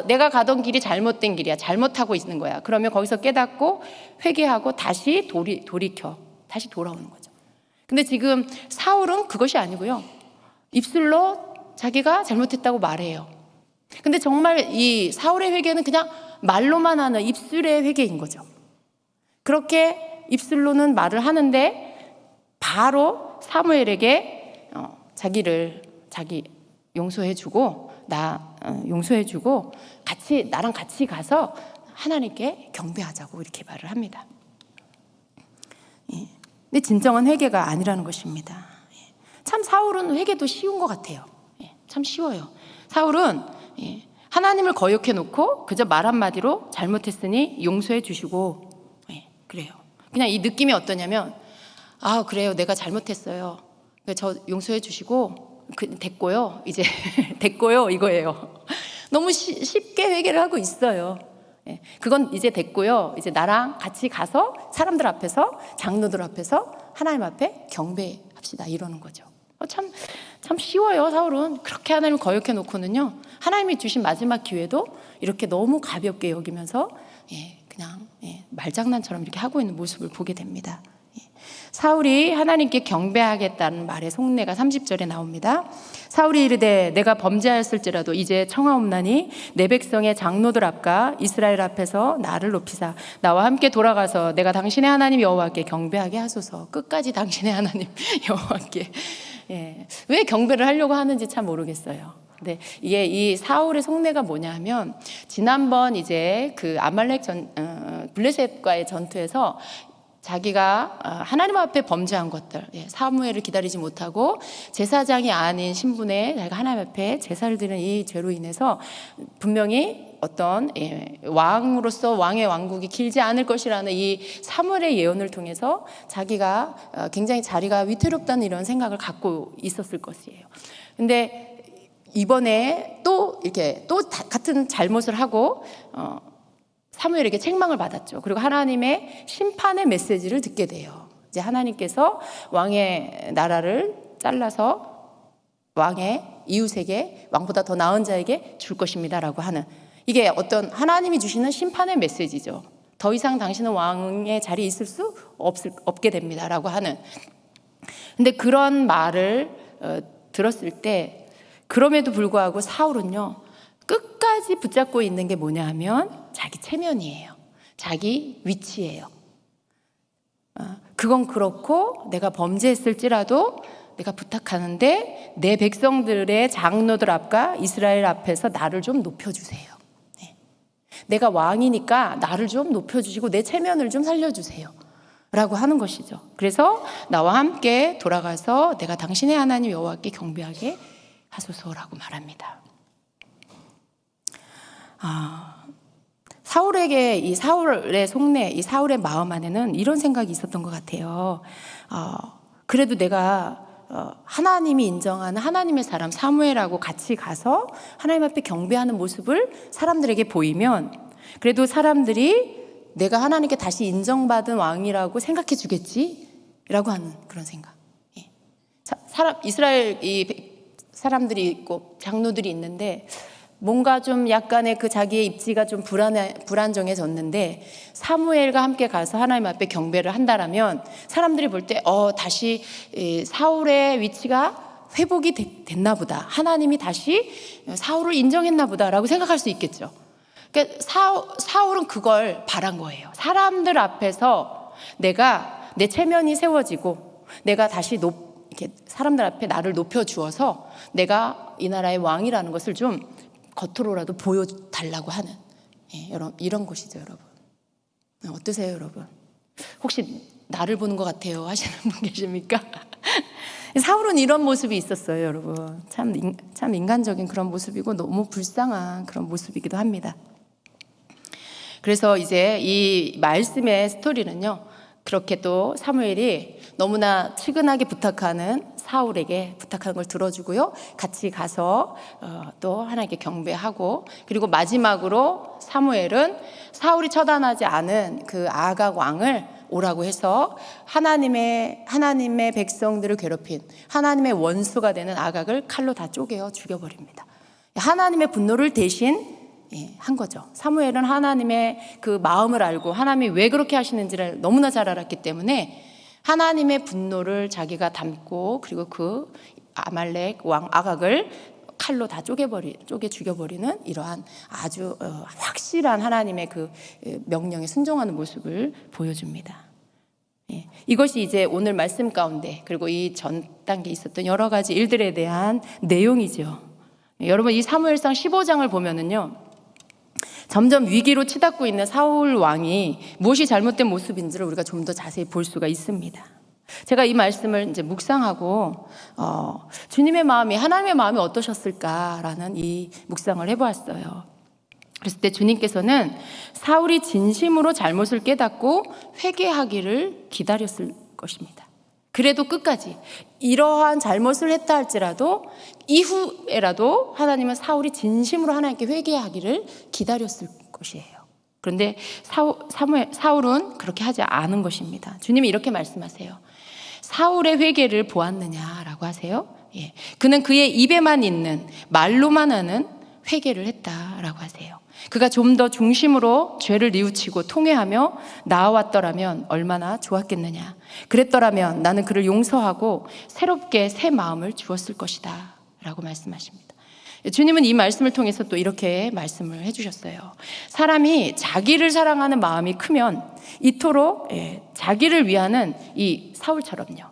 내가 가던 길이 잘못된 길이야. 잘못하고 있는 거야. 그러면 거기서 깨닫고 회개하고 다시 돌이켜. 다시 돌아오는 거죠. 근데 지금 사울은 그것이 아니고요, 입술로 자기가 잘못했다고 말해요. 근데 정말 이 사울의 회개는 그냥 말로만 하는 입술의 회개인 거죠. 그렇게 입술로는 말을 하는데 바로 사무엘에게 자기 용서해주고 용서해주고 나랑 같이 가서 하나님께 경배하자고 이렇게 말을 합니다. 근데 진정한 회개가 아니라는 것입니다. 참 사울은 회개도 쉬운 것 같아요. 참 쉬워요. 사울은 하나님을 거역해 놓고 그저 말 한마디로 잘못했으니 용서해 주시고, 그래요. 그냥 이 느낌이 어떠냐면, 아 그래요, 내가 잘못했어요, 저 용서해 주시고 됐고요, 이제 됐고요, 이거예요. 너무 쉽게 회개를 하고 있어요. 그건 이제 됐고요, 이제 나랑 같이 가서 사람들 앞에서, 장로들 앞에서 하나님 앞에 경배합시다, 이러는 거죠. 참 쉬워요. 사울은 그렇게 하나님을 거역해 놓고는요, 하나님이 주신 마지막 기회도 이렇게 너무 가볍게 여기면서 그냥 말장난처럼 이렇게 하고 있는 모습을 보게 됩니다. 사울이 하나님께 경배하겠다는 말의 속내가 30절에 나옵니다. 사울이 이르되 내가 범죄하였을지라도 이제 청하옵나니 내 백성의 장로들 앞과 이스라엘 앞에서 나를 높이사 나와 함께 돌아가서 내가 당신의 하나님 여호와께 경배하게 하소서. 끝까지 당신의 하나님 여호와께. 왜 경배를 하려고 하는지 참 모르겠어요. 근데 이게 이 사울의 속내가 뭐냐 하면, 지난번 이제 그 아말렉 블레셋과의 전투에서 자기가 하나님 앞에 범죄한 것들, 사무엘을 기다리지 못하고 제사장이 아닌 신분에 자기가 하나님 앞에 제사를 드리는 이 죄로 인해서 분명히 어떤 왕으로서 왕의 왕국이 길지 않을 것이라는 이 사무엘의 예언을 통해서 자기가 굉장히 자리가 위태롭다는 이런 생각을 갖고 있었을 것이에요. 근데 이번에 또 이렇게 또 같은 잘못을 하고 사무엘에게 책망을 받았죠. 그리고 하나님의 심판의 메시지를 듣게 돼요. 이제 하나님께서 왕의 나라를 잘라서 왕의 이웃에게, 왕보다 더 나은 자에게 줄 것입니다라고 하는, 이게 어떤 하나님이 주시는 심판의 메시지죠. 더 이상 당신은 왕의 자리에 있을 수 없게 됩니다라고 하는. 근데 그런 말을 들었을 때, 그럼에도 불구하고 사울은요, 끝까지 붙잡고 있는 게 뭐냐 하면 자기 체면이에요. 자기 위치예요. 그건 그렇고 내가 범죄했을지라도 내가 부탁하는데 내 백성들의 장로들 앞과 이스라엘 앞에서 나를 좀 높여주세요. 내가 왕이니까 나를 좀 높여주시고 내 체면을 좀 살려주세요 라고 하는 것이죠. 그래서 나와 함께 돌아가서 내가 당신의 하나님 여호와께 경배하게 하소서라고 말합니다. 사울에게 이 사울의 속내, 이 사울의 마음 안에는 이런 생각이 있었던 것 같아요. 그래도 내가 하나님이 인정하는 하나님의 사람 사무엘하고 같이 가서 하나님 앞에 경배하는 모습을 사람들에게 보이면 그래도 사람들이 내가 하나님께 다시 인정받은 왕이라고 생각해 주겠지라고 하는 그런 생각. 이스라엘 이 사람들이 있고 장로들이 있는데 뭔가 좀 약간의 그 자기의 입지가 좀 불안정해졌는데 사무엘과 함께 가서 하나님 앞에 경배를 한다라면 사람들이 볼 때 다시 사울의 위치가 회복이 됐나 보다, 하나님이 다시 사울을 인정했나 보다라고 생각할 수 있겠죠. 그러니까 사울은 그걸 바란 거예요. 사람들 앞에서 내가 내 체면이 세워지고 내가 다시 이렇게 사람들 앞에 나를 높여주어서 내가 이 나라의 왕이라는 것을 좀 겉으로라도 보여달라고 하는 이런 것이죠. 여러분 어떠세요? 여러분 혹시 나를 보는 것 같아요 하시는 분 계십니까? 사울은 이런 모습이 있었어요. 여러분 참 인간적인 그런 모습이고 너무 불쌍한 그런 모습이기도 합니다. 그래서 이제 이 말씀의 스토리는요, 그렇게 또 사무엘이 너무나 측은하게 부탁하는 사울에게 부탁하는 걸 들어주고요, 같이 가서 또 하나님께 경배하고, 그리고 마지막으로 사무엘은 사울이 처단하지 않은 그 아각 왕을 오라고 해서 하나님의 백성들을 괴롭힌 하나님의 원수가 되는 아각을 칼로 다 쪼개어 죽여버립니다. 하나님의 분노를 대신 한 거죠. 사무엘은 하나님의 그 마음을 알고 하나님이 왜 그렇게 하시는지를 너무나 잘 알았기 때문에 하나님의 분노를 자기가 담고, 그리고 그 아말렉 왕 아각을 칼로 다 쪼개 죽여버리는 이러한 아주 확실한 하나님의 그 명령에 순종하는 모습을 보여줍니다. 이것이 이제 오늘 말씀 가운데, 그리고 이 전 단계에 있었던 여러 가지 일들에 대한 내용이죠. 여러분 이 사무엘상 15장을 보면은요, 점점 위기로 치닫고 있는 사울 왕이 무엇이 잘못된 모습인지를 우리가 좀 더 자세히 볼 수가 있습니다. 제가 이 말씀을 이제 묵상하고 주님의 마음이, 하나님의 마음이 어떠셨을까라는 이 묵상을 해보았어요. 그랬을 때 주님께서는 사울이 진심으로 잘못을 깨닫고 회개하기를 기다렸을 것입니다. 그래도 끝까지 이러한 잘못을 했다 할지라도 이후에라도 하나님은 사울이 진심으로 하나님께 회개하기를 기다렸을 것이에요. 그런데 사울은 그렇게 하지 않은 것입니다. 주님이 이렇게 말씀하세요. 사울의 회개를 보았느냐라고 하세요. 예. 그는 그의 입에만 있는, 말로만 하는 회개를 했다라고 하세요. 그가 좀 더 중심으로 죄를 뉘우치고 통회하며 나아왔더라면 얼마나 좋았겠느냐. 그랬더라면 나는 그를 용서하고 새롭게 새 마음을 주었을 것이다 라고 말씀하십니다. 주님은 이 말씀을 통해서 또 이렇게 말씀을 해주셨어요. 사람이 자기를 사랑하는 마음이 크면 이토록 자기를 위하는 이 사울처럼요.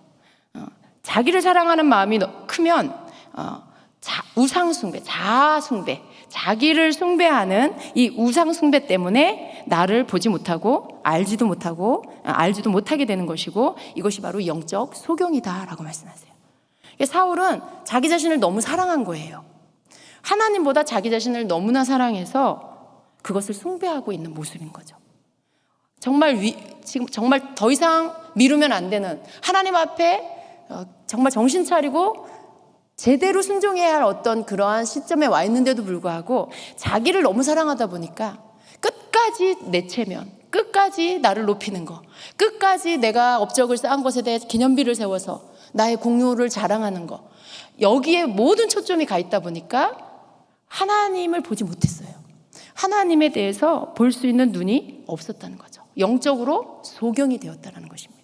자기를 사랑하는 마음이 크면 우상숭배, 자아숭배, 자기를 숭배하는 이 우상숭배 때문에 나를 보지 못하고 알지도 못하게 되는 것이고 이것이 바로 영적 소경이다라고 말씀하세요. 사울은 자기 자신을 너무 사랑한 거예요. 하나님보다 자기 자신을 너무나 사랑해서 그것을 숭배하고 있는 모습인 거죠. 지금 정말 더 이상 미루면 안 되는 하나님 앞에 정말 정신 차리고 제대로 순종해야 할 어떤 그러한 시점에 와 있는데도 불구하고 자기를 너무 사랑하다 보니까 끝까지 내 체면, 끝까지 나를 높이는 거, 끝까지 내가 업적을 쌓은 것에 대해 기념비를 세워서 나의 공로를 자랑하는 거, 여기에 모든 초점이 가 있다 보니까 하나님을 보지 못했어요. 하나님에 대해서 볼 수 있는 눈이 없었다는 거죠. 영적으로 소경이 되었다는 것입니다.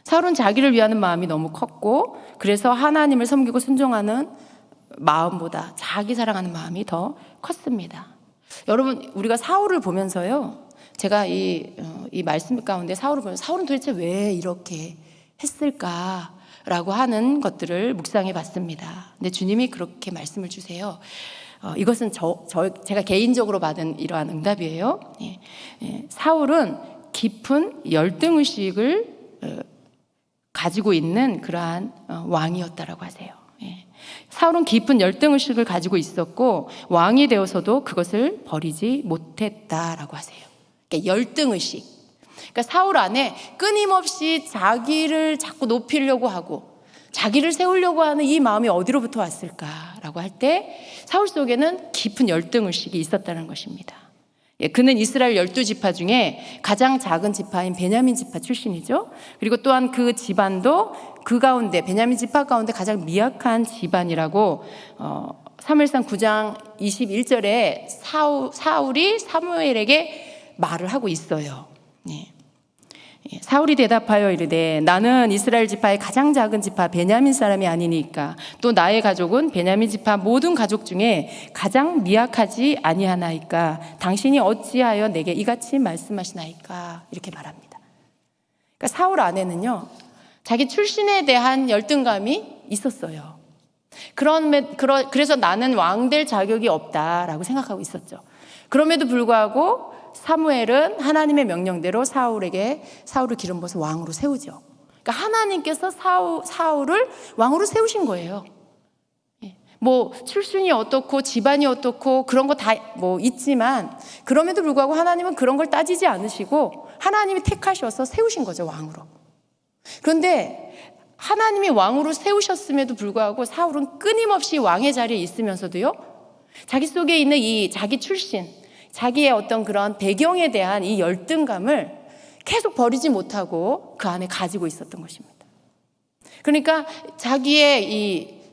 사울은 자기를 위하는 마음이 너무 컸고 그래서 하나님을 섬기고 순종하는 마음보다 자기 사랑하는 마음이 더 컸습니다. 여러분, 우리가 사울을 보면서요, 제가 이 말씀 가운데 사울을 보면서 사울은 도대체 왜 이렇게 했을까라고 하는 것들을 묵상해 봤습니다. 근데 주님이 그렇게 말씀을 주세요. 이것은 제가 개인적으로 받은 이러한 응답이에요. 사울은 깊은 열등의식을 가지고 있는 그러한 왕이었다라고 하세요. 사울은 깊은 열등의식을 가지고 있었고 왕이 되어서도 그것을 버리지 못했다라고 하세요. 그러니까 열등의식. 그러니까 사울 안에 끊임없이 자기를 자꾸 높이려고 하고 자기를 세우려고 하는 이 마음이 어디로부터 왔을까라고 할 때 사울 속에는 깊은 열등의식이 있었다는 것입니다. 그는 이스라엘 12지파 중에 가장 작은 지파인 베냐민 지파 출신이죠. 그리고 또한 그 집안도 그 가운데 베냐민 지파 가운데 가장 미약한 집안이라고 사무엘상 9장 21절에 사울이 사무엘에게 말을 하고 있어요. 사울이 대답하여 이르되 나는 이스라엘 지파의 가장 작은 지파 베냐민 사람이 아니니까 또 나의 가족은 베냐민 지파 모든 가족 중에 가장 미약하지 아니하나이까 당신이 어찌하여 내게 이같이 말씀하시나이까 이렇게 말합니다. 그러니까 사울 안에는요 자기 출신에 대한 열등감이 있었어요. 그래서 나는 왕 될 자격이 없다라고 생각하고 있었죠. 그럼에도 불구하고 사무엘은 하나님의 명령대로 사울을 기름 부어서 왕으로 세우죠. 그러니까 하나님께서 사울을 왕으로 세우신 거예요. 뭐 출신이 어떻고 집안이 어떻고 그런 거 다 뭐 있지만 그럼에도 불구하고 하나님은 그런 걸 따지지 않으시고 하나님이 택하셔서 세우신 거죠, 왕으로. 그런데 하나님이 왕으로 세우셨음에도 불구하고 사울은 끊임없이 왕의 자리에 있으면서도요, 자기 속에 있는 이 자기 출신, 자기의 어떤 그런 배경에 대한 이 열등감을 계속 버리지 못하고 그 안에 가지고 있었던 것입니다. 그러니까 자기의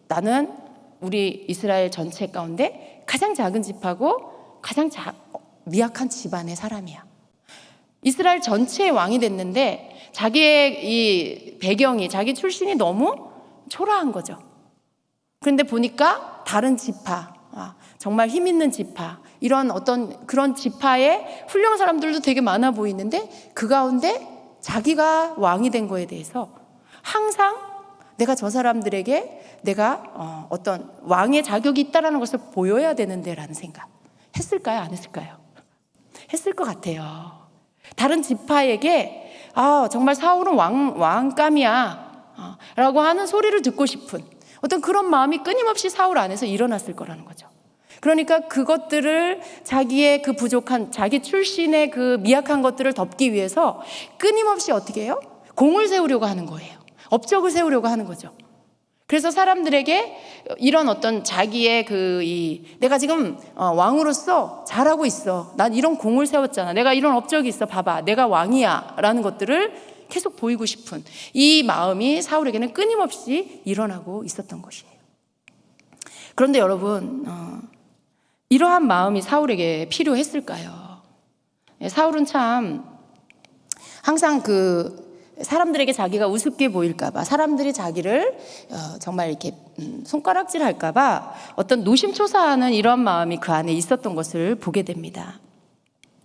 나는 우리 이스라엘 전체 가운데 가장 작은 집하고 가장 미약한 집안의 사람이야. 이스라엘 전체의 왕이 됐는데 자기의 이 배경이, 자기 출신이 너무 초라한 거죠. 그런데 보니까 다른 지파, 정말 힘 있는 지파, 이런 어떤 그런 지파의 훌륭한 사람들도 되게 많아 보이는데 그 가운데 자기가 왕이 된 거에 대해서 항상 내가 저 사람들에게 내가 어떤 왕의 자격이 있다라는 것을 보여야 되는데 라는 생각 했을까요? 안 했을까요? 했을 것 같아요. 다른 지파에게 정말 사울은 왕감이야 라고 하는 소리를 듣고 싶은 어떤 그런 마음이 끊임없이 사울 안에서 일어났을 거라는 거죠. 그러니까 그것들을 자기의 그 부족한 자기 출신의 그 미약한 것들을 덮기 위해서 끊임없이 어떻게 해요? 공을 세우려고 하는 거예요. 업적을 세우려고 하는 거죠. 그래서 사람들에게 이런 어떤 자기의 내가 지금 왕으로서 잘하고 있어. 난 이런 공을 세웠잖아. 내가 이런 업적이 있어. 봐봐. 내가 왕이야. 라는 것들을 계속 보이고 싶은 이 마음이 사울에게는 끊임없이 일어나고 있었던 것이에요. 그런데 여러분, 이러한 마음이 사울에게 필요했을까요? 사울은 참 항상 사람들에게 자기가 우습게 보일까봐, 사람들이 자기를 정말 이렇게 손가락질 할까봐 어떤 노심초사하는 이런 마음이 그 안에 있었던 것을 보게 됩니다.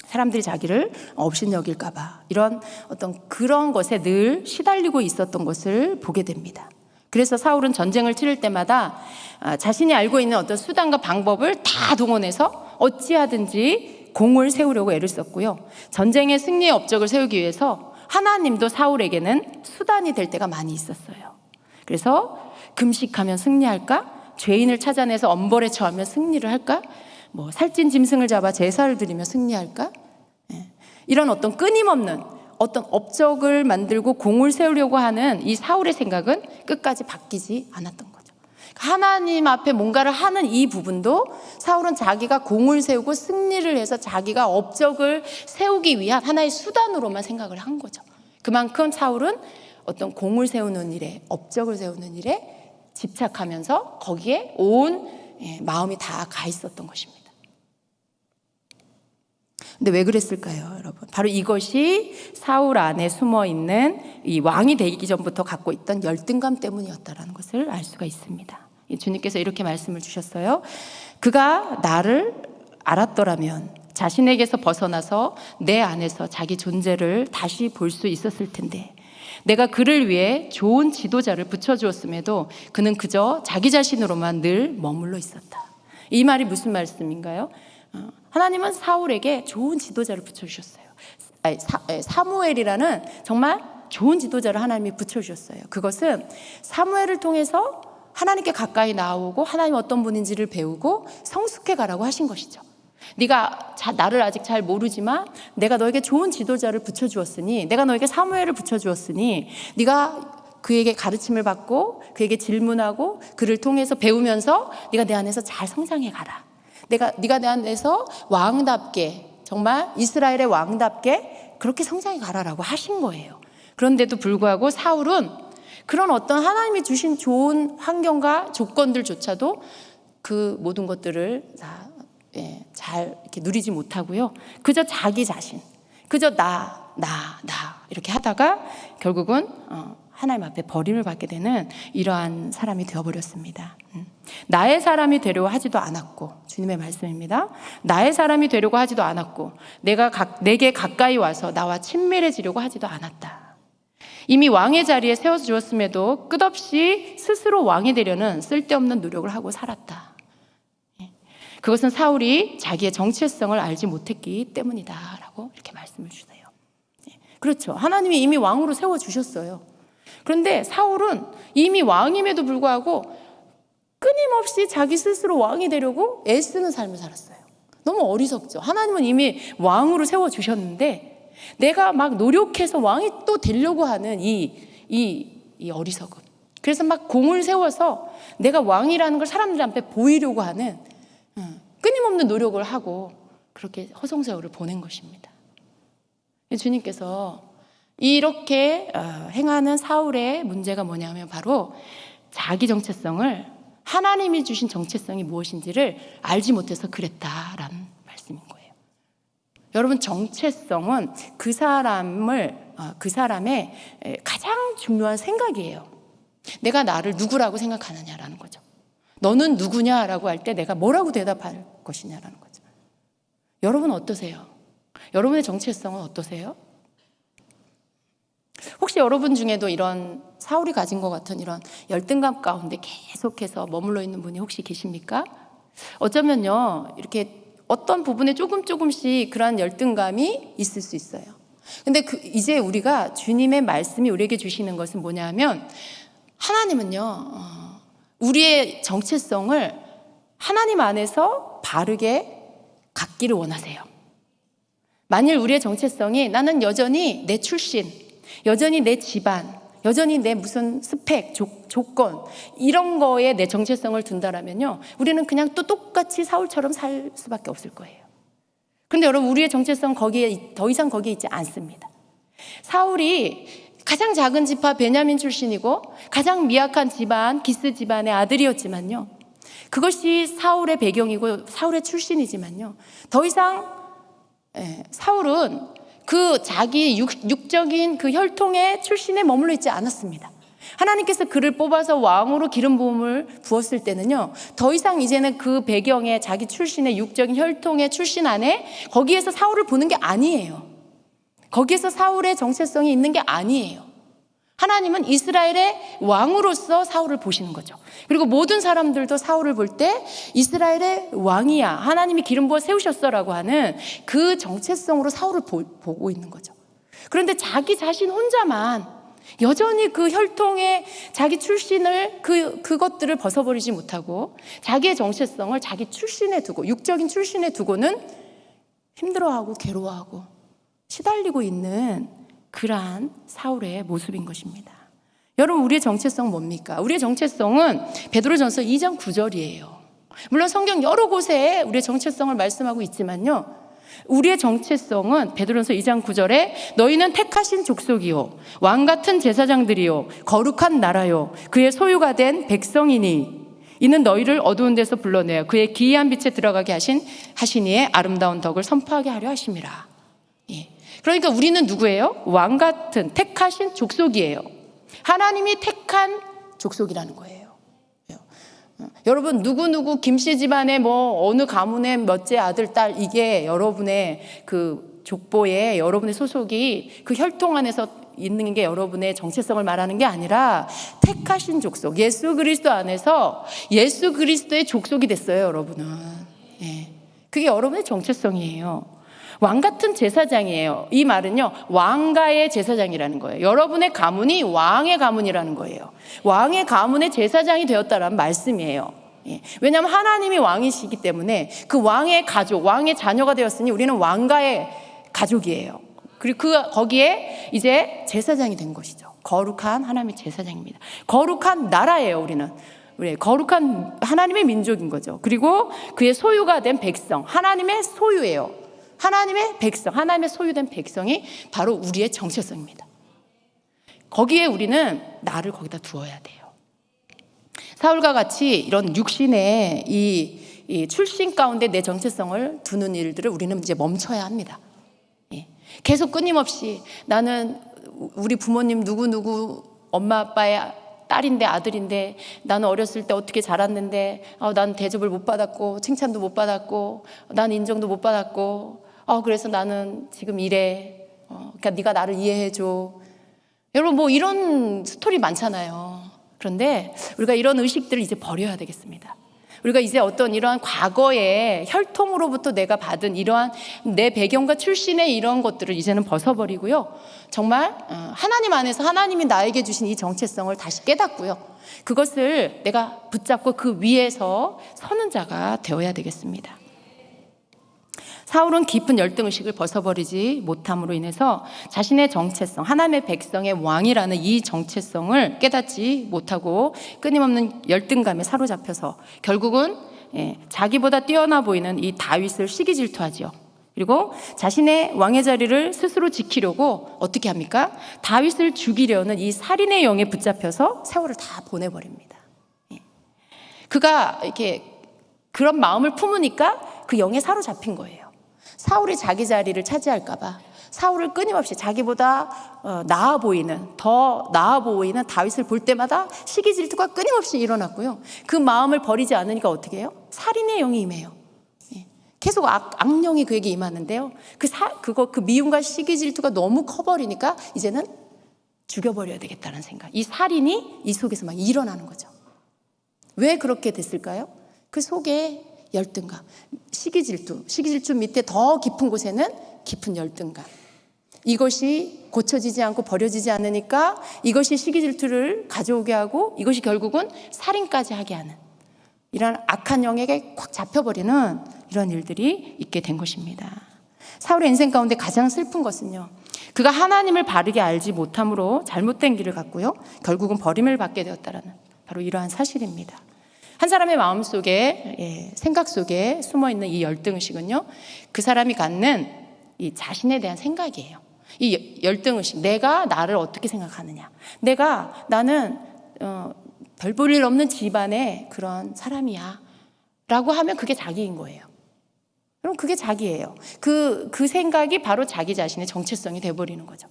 사람들이 자기를 업신여길까봐 이런 어떤 그런 것에 늘 시달리고 있었던 것을 보게 됩니다. 그래서 사울은 전쟁을 치를 때마다 자신이 알고 있는 어떤 수단과 방법을 다 동원해서 어찌하든지 공을 세우려고 애를 썼고요. 전쟁의 승리의 업적을 세우기 위해서 하나님도 사울에게는 수단이 될 때가 많이 있었어요. 그래서 금식하면 승리할까? 죄인을 찾아내서 엄벌에 처하면 승리를 할까? 살찐 짐승을 잡아 제사를 드리며 승리할까? 이런 어떤 끊임없는 어떤 업적을 만들고 공을 세우려고 하는 이 사울의 생각은 끝까지 바뀌지 않았던 거죠. 하나님 앞에 뭔가를 하는 이 부분도 사울은 자기가 공을 세우고 승리를 해서 자기가 업적을 세우기 위한 하나의 수단으로만 생각을 한 거죠. 그만큼 사울은 어떤 공을 세우는 일에, 업적을 세우는 일에 집착하면서 거기에 온 마음이 다 가 있었던 것입니다. 근데 왜 그랬을까요, 여러분? 바로 이것이 사울 안에 숨어 있는 이 왕이 되기 전부터 갖고 있던 열등감 때문이었다라는 것을 알 수가 있습니다. 주님께서 이렇게 말씀을 주셨어요. 그가 나를 알았더라면 자신에게서 벗어나서 내 안에서 자기 존재를 다시 볼 수 있었을 텐데, 내가 그를 위해 좋은 지도자를 붙여주었음에도 그는 그저 자기 자신으로만 늘 머물러 있었다. 이 말이 무슨 말씀인가요? 하나님은 사울에게 좋은 지도자를 붙여주셨어요. 사무엘이라는 정말 좋은 지도자를 하나님이 붙여주셨어요. 그것은 사무엘을 통해서 하나님께 가까이 나오고 하나님 어떤 분인지를 배우고 성숙해 가라고 하신 것이죠. 네가 나를 아직 잘 모르지만 내가 너에게 좋은 지도자를 붙여주었으니, 내가 너에게 사무엘을 붙여주었으니 네가 그에게 가르침을 받고 그에게 질문하고 그를 통해서 배우면서 네가 내 안에서 잘 성장해 가라. 네가 내 안에서 왕답게, 정말 이스라엘의 왕답게 그렇게 성장해 가라라고 하신 거예요. 그런데도 불구하고 사울은 그런 어떤 하나님이 주신 좋은 환경과 조건들조차도 그 모든 것들을 다 잘 이렇게 누리지 못하고요. 그저 자기 자신, 그저 나 이렇게 하다가 결국은 하나님 앞에 버림을 받게 되는 이러한 사람이 되어버렸습니다. 나의 사람이 되려고 하지도 않았고, 주님의 말씀입니다. 나의 사람이 되려고 하지도 않았고, 내게 가까이 와서 나와 친밀해지려고 하지도 않았다. 이미 왕의 자리에 세워주었음에도 끝없이 스스로 왕이 되려는 쓸데없는 노력을 하고 살았다. 그것은 사울이 자기의 정체성을 알지 못했기 때문이다라고 이렇게 말씀을 주세요. 그렇죠. 하나님이 이미 왕으로 세워주셨어요. 그런데 사울은 이미 왕임에도 불구하고 끊임없이 자기 스스로 왕이 되려고 애쓰는 삶을 살았어요. 너무 어리석죠. 하나님은 이미 왕으로 세워주셨는데 내가 막 노력해서 왕이 또 되려고 하는 이 어리석음. 그래서 막 공을 세워서 내가 왕이라는 걸 사람들 앞에 보이려고 하는 끊임없는 노력을 하고 그렇게 허송세월을 보낸 것입니다. 주님께서 이렇게 행하는 사울의 문제가 뭐냐면 바로 자기 정체성을, 하나님이 주신 정체성이 무엇인지를 알지 못해서 그랬다라는 말씀인 거예요. 여러분, 정체성은 그 사람의 가장 중요한 생각이에요. 내가 나를 누구라고 생각하느냐라는 거죠. 너는 누구냐라고 할 때 내가 뭐라고 대답할 것이냐라는 거죠. 여러분 어떠세요? 여러분의 정체성은 어떠세요? 혹시 여러분 중에도 이런 사울이 가진 것 같은 이런 열등감 가운데 계속해서 머물러 있는 분이 혹시 계십니까? 어쩌면요, 이렇게 어떤 부분에 조금씩 그러한 열등감이 있을 수 있어요. 근데 이제 우리가 주님의 말씀이 우리에게 주시는 것은 뭐냐면 하나님은요, 우리의 정체성을 하나님 안에서 바르게 갖기를 원하세요. 만일 우리의 정체성이 나는 여전히 내 출신, 여전히 내 집안, 여전히 내 무슨 스펙, 조건 이런 거에 내 정체성을 둔다라면요, 우리는 그냥 또 똑같이 사울처럼 살 수밖에 없을 거예요. 그런데 여러분, 우리의 정체성 더 이상 거기에 있지 않습니다. 사울이 가장 작은 지파 베냐민 출신이고 가장 미약한 집안 기스 집안의 아들이었지만요, 그것이 사울의 배경이고 사울의 출신이지만요, 더 이상 사울은 그 자기 육적인 그 혈통의 출신에 머물러 있지 않았습니다. 하나님께서 그를 뽑아서 왕으로 기름 부음을 부었을 때는요, 더 이상 이제는 그 배경에 자기 출신의 육적인 혈통의 출신 안에 거기에서 사울을 보는 게 아니에요. 거기에서 사울의 정체성이 있는 게 아니에요. 하나님은 이스라엘의 왕으로서 사울을 보시는 거죠. 그리고 모든 사람들도 사울을 볼 때 이스라엘의 왕이야, 하나님이 기름 부어 세우셨어라고 하는 그 정체성으로 사울을 보고 있는 거죠. 그런데 자기 자신 혼자만 여전히 그 혈통의 자기 출신을 그것들을 벗어버리지 못하고 자기의 정체성을 자기 출신에 두고, 육적인 출신에 두고는 힘들어하고 괴로워하고 시달리고 있는 그러한 사울의 모습인 것입니다. 여러분, 우리의 정체성 뭡니까? 우리의 정체성은 베드로전서 2장 9절이에요. 물론 성경 여러 곳에 우리의 정체성을 말씀하고 있지만요, 우리의 정체성은 베드로전서 2장 9절에 너희는 택하신 족속이요 왕같은 제사장들이요 거룩한 나라요 그의 소유가 된 백성이니 이는 너희를 어두운 데서 불러내어 그의 기이한 빛에 들어가게 하시니의 아름다운 덕을 선포하게 하려 하심이라. 그러니까 우리는 누구예요? 왕같은 택하신 족속이에요. 하나님이 택한 족속이라는 거예요. 여러분, 누구누구 김씨 집안의 어느 가문의 몇째 아들, 딸, 이게 여러분의 그 족보에 여러분의 소속이 그 혈통 안에서 있는 게 여러분의 정체성을 말하는 게 아니라 택하신 족속, 예수 그리스도 안에서 예수 그리스도의 족속이 됐어요, 여러분은. 그게 여러분의 정체성이에요. 왕같은 제사장이에요. 이 말은요, 왕가의 제사장이라는 거예요. 여러분의 가문이 왕의 가문이라는 거예요. 왕의 가문의 제사장이 되었다라는 말씀이에요. 왜냐하면 하나님이 왕이시기 때문에 그 왕의 가족, 왕의 자녀가 되었으니 우리는 왕가의 가족이에요. 그리고 거기에 이제 제사장이 된 것이죠. 거룩한 하나님의 제사장입니다. 거룩한 나라예요, 우리는. 우리 거룩한 하나님의 민족인 거죠. 그리고 그의 소유가 된 백성, 하나님의 소유예요. 하나님의 백성, 하나님의 소유된 백성이 바로 우리의 정체성입니다. 거기에 우리는 나를 거기다 두어야 돼요. 사울과 같이 이런 육신의 이 출신 가운데 내 정체성을 두는 일들을 우리는 이제 멈춰야 합니다. 계속 끊임없이 나는 우리 부모님 누구누구 엄마 아빠의 딸인데 아들인데 나는 어렸을 때 어떻게 자랐는데 난 대접을 못 받았고 칭찬도 못 받았고 난 인정도 못 받았고 그래서 나는 지금 이래. 그러니까 네가 나를 이해해줘. 여러분, 이런 스토리 많잖아요. 그런데 우리가 이런 의식들을 이제 버려야 되겠습니다. 우리가 이제 어떤 이러한 과거의 혈통으로부터 내가 받은 이러한 내 배경과 출신의 이런 것들을 이제는 벗어버리고요. 정말 하나님 안에서 하나님이 나에게 주신 이 정체성을 다시 깨닫고요. 그것을 내가 붙잡고 그 위에서 서는 자가 되어야 되겠습니다. 사울은 깊은 열등의식을 벗어버리지 못함으로 인해서 자신의 정체성, 하나님의 백성의 왕이라는 이 정체성을 깨닫지 못하고 끊임없는 열등감에 사로잡혀서 결국은 자기보다 뛰어나 보이는 이 다윗을 시기 질투하지요. 그리고 자신의 왕의 자리를 스스로 지키려고 어떻게 합니까? 다윗을 죽이려는 이 살인의 영에 붙잡혀서 세월을 다 보내버립니다. 그가 이렇게 그런 마음을 품으니까 그 영에 사로잡힌 거예요. 사울이 자기 자리를 차지할까봐 사울을 끊임없이 자기보다 더 나아 보이는 다윗을 볼 때마다 시기 질투가 끊임없이 일어났고요. 그 마음을 버리지 않으니까 어떻게 해요? 살인의 영이 임해요. 계속 악령이 그에게 임하는데요. 그 미움과 시기 질투가 너무 커버리니까 이제는 죽여버려야 되겠다는 생각. 이 살인이 이 속에서 막 일어나는 거죠. 왜 그렇게 됐을까요? 그 속에 열등감, 시기질투 밑에 더 깊은 곳에는 깊은 열등감. 이것이 고쳐지지 않고 버려지지 않으니까 이것이 시기 질투를 가져오게 하고 이것이 결국은 살인까지 하게 하는 이런 악한 영에게 꽉 잡혀버리는 이런 일들이 있게 된 것입니다. 사울의 인생 가운데 가장 슬픈 것은요, 그가 하나님을 바르게 알지 못함으로 잘못된 길을 갔고요, 결국은 버림을 받게 되었다라는 바로 이러한 사실입니다. 한 사람의 마음속에, 생각 속에 숨어있는 이 열등의식은요, 그 사람이 갖는 이 자신에 대한 생각이에요. 이 열등의식, 내가 나를 어떻게 생각하느냐, 나는 별 볼 일 없는 집안의 그런 사람이야 라고 하면 그게 자기인 거예요. 그럼 그게 자기예요. 그 생각이 바로 자기 자신의 정체성이 돼버리는 거죠.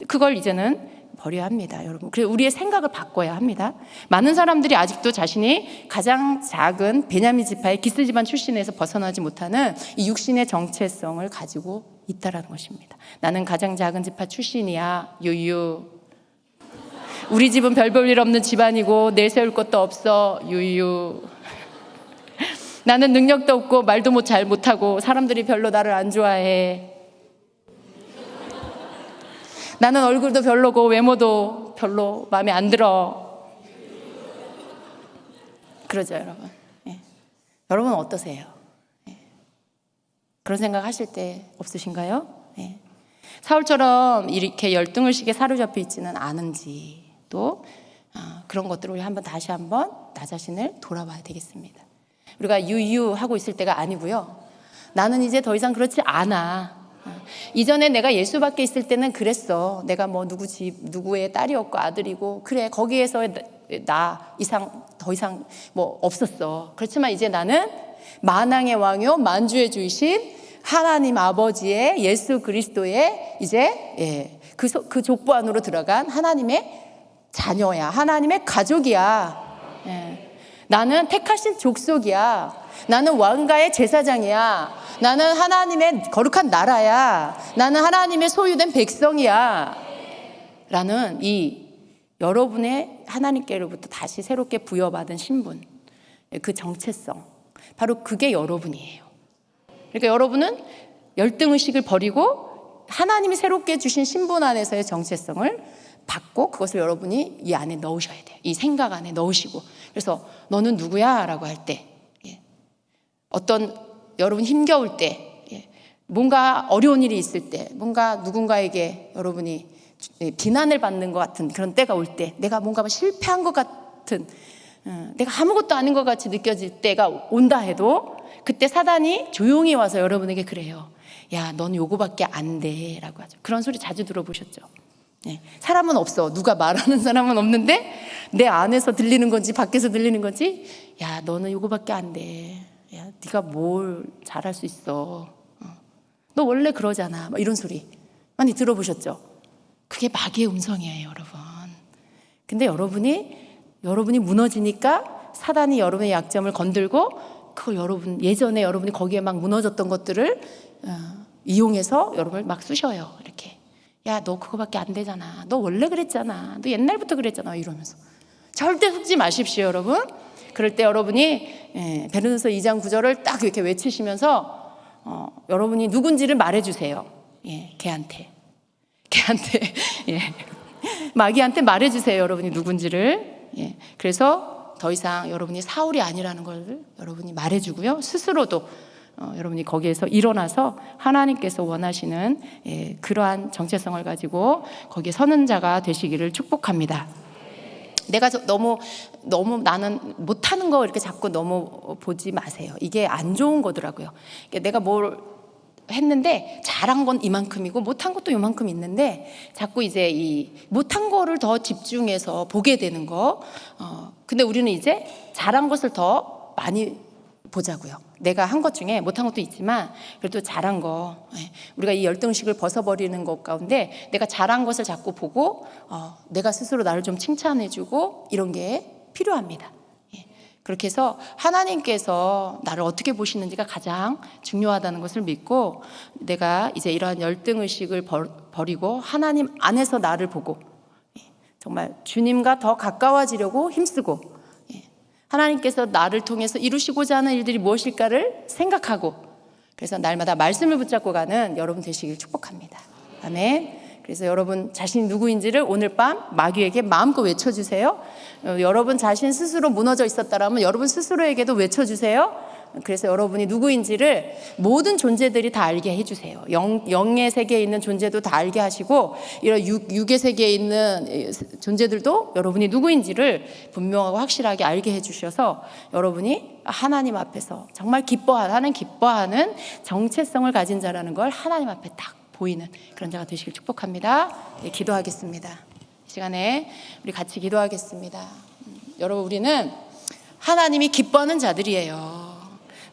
그걸 이제는 버려야 합니다, 여러분. 그래서 우리의 생각을 바꿔야 합니다. 많은 사람들이 아직도 자신이 가장 작은 베냐민 지파의 기스 집안 출신에서 벗어나지 못하는 이 육신의 정체성을 가지고 있다라는 것입니다. 나는 가장 작은 지파 출신이야, 유유. 우리 집은 별 볼 일 없는 집안이고 내세울 것도 없어, 유유. 나는 능력도 없고 말도 잘 못하고 사람들이 별로 나를 안 좋아해. 나는 얼굴도 별로고 외모도 별로 마음에 안 들어. 그러죠, 여러분. 여러분 어떠세요? 그런 생각 하실 때 없으신가요? 사울처럼 이렇게 열등의식에 사로잡혀 있지는 않은지, 또 그런 것들을 우리 다시 한번 나 자신을 돌아봐야 되겠습니다. 우리가 유유하고 있을 때가 아니고요, 나는 이제 더 이상 그렇지 않아. 이전에 내가 예수 밖에 있을 때는 그랬어. 내가 뭐 누구의 딸이었고 아들이고, 그래, 거기에서 나 이상 더 이상 뭐 없었어. 그렇지만 이제 나는 만왕의 왕이요 만주의 주이신 하나님 아버지의 예수 그리스도의 이제 그 족보 안으로 들어간 하나님의 자녀야. 하나님의 가족이야. 나는 택하신 족속이야. 나는 왕가의 제사장이야. 나는 하나님의 거룩한 나라야. 나는 하나님의 소유된 백성이야. 라는 이 여러분의 하나님께로부터 다시 새롭게 부여받은 신분, 그 정체성, 바로 그게 여러분이에요. 그러니까 여러분은 열등의식을 버리고 하나님이 새롭게 주신 신분 안에서의 정체성을 받고 그것을 여러분이 이 안에 넣으셔야 돼요. 이 생각 안에 넣으시고, 그래서 너는 누구야? 라고 할 때, 어떤 여러분 힘겨울 때, 뭔가 어려운 일이 있을 때, 뭔가 누군가에게 여러분이 비난을 받는 것 같은 그런 때가 올 때, 내가 뭔가 실패한 것 같은, 내가 아무것도 아닌 것 같이 느껴질 때가 온다 해도 그때 사단이 조용히 와서 여러분에게 그래요. 야, 넌 요거밖에 안 돼 라고 하죠. 그런 소리 자주 들어보셨죠? 사람은 없어. 누가 말하는 사람은 없는데 내 안에서 들리는 건지 밖에서 들리는 건지, 야, 너는 요거밖에 안 돼. 야, 네가 뭘 잘할 수 있어. 너 원래 그러잖아. 이런 소리 많이 들어보셨죠? 그게 마귀의 음성이에요, 여러분. 근데 여러분이 무너지니까 사단이 여러분의 약점을 건들고 그걸 예전에 여러분이 거기에 막 무너졌던 것들을 이용해서 여러분을 막 쑤셔요. 이렇게. 야, 너 그거밖에 안 되잖아. 너 원래 그랬잖아. 너 옛날부터 그랬잖아. 이러면서. 절대 속지 마십시오, 여러분. 그럴 때 여러분이 베드로전서 2장 9절을 딱 이렇게 외치시면서 여러분이 누군지를 말해주세요. 걔한테. 마귀한테 말해주세요, 여러분이 누군지를. 그래서 더 이상 여러분이 사울이 아니라는 걸 여러분이 말해주고요, 스스로도 여러분이 거기에서 일어나서 하나님께서 원하시는 그러한 정체성을 가지고 거기에 서는 자가 되시기를 축복합니다. 내가 너무 나는 못하는 거 이렇게 자꾸 너무 보지 마세요. 이게 안 좋은 거더라고요. 내가 뭘 했는데 잘한 건 이만큼이고 못한 것도 이만큼 있는데 자꾸 이제 이 못한 거를 더 집중해서 보게 되는 거. 근데 우리는 이제 잘한 것을 더 많이 보자고요. 내가 한 것 중에 못한 것도 있지만 그래도 잘한 거, 우리가 이 열등식을 벗어버리는 것 가운데 내가 잘한 것을 자꾸 보고 내가 스스로 나를 좀 칭찬해주고 이런 게 필요합니다. 그렇게 해서 하나님께서 나를 어떻게 보시는지가 가장 중요하다는 것을 믿고, 내가 이제 이러한 열등의식을 버리고 하나님 안에서 나를 보고 정말 주님과 더 가까워지려고 힘쓰고, 하나님께서 나를 통해서 이루시고자 하는 일들이 무엇일까를 생각하고, 그래서 날마다 말씀을 붙잡고 가는 여러분 되시길 축복합니다. 아멘. 그래서 여러분 자신이 누구인지를 오늘 밤 마귀에게 마음껏 외쳐주세요. 여러분 자신 스스로 무너져 있었다라면 여러분 스스로에게도 외쳐주세요. 그래서 여러분이 누구인지를 모든 존재들이 다 알게 해주세요. 영의 세계에 있는 존재도 다 알게 하시고 이런 육의 세계에 있는 존재들도 여러분이 누구인지를 분명하고 확실하게 알게 해주셔서 여러분이 하나님 앞에서 정말 기뻐하는 정체성을 가진 자라는 걸 하나님 앞에 딱 보이는 그런 자가 되시길 축복합니다. 네, 기도하겠습니다. 이 시간에 우리 같이 기도하겠습니다. 여러분, 우리는 하나님이 기뻐하는 자들이에요.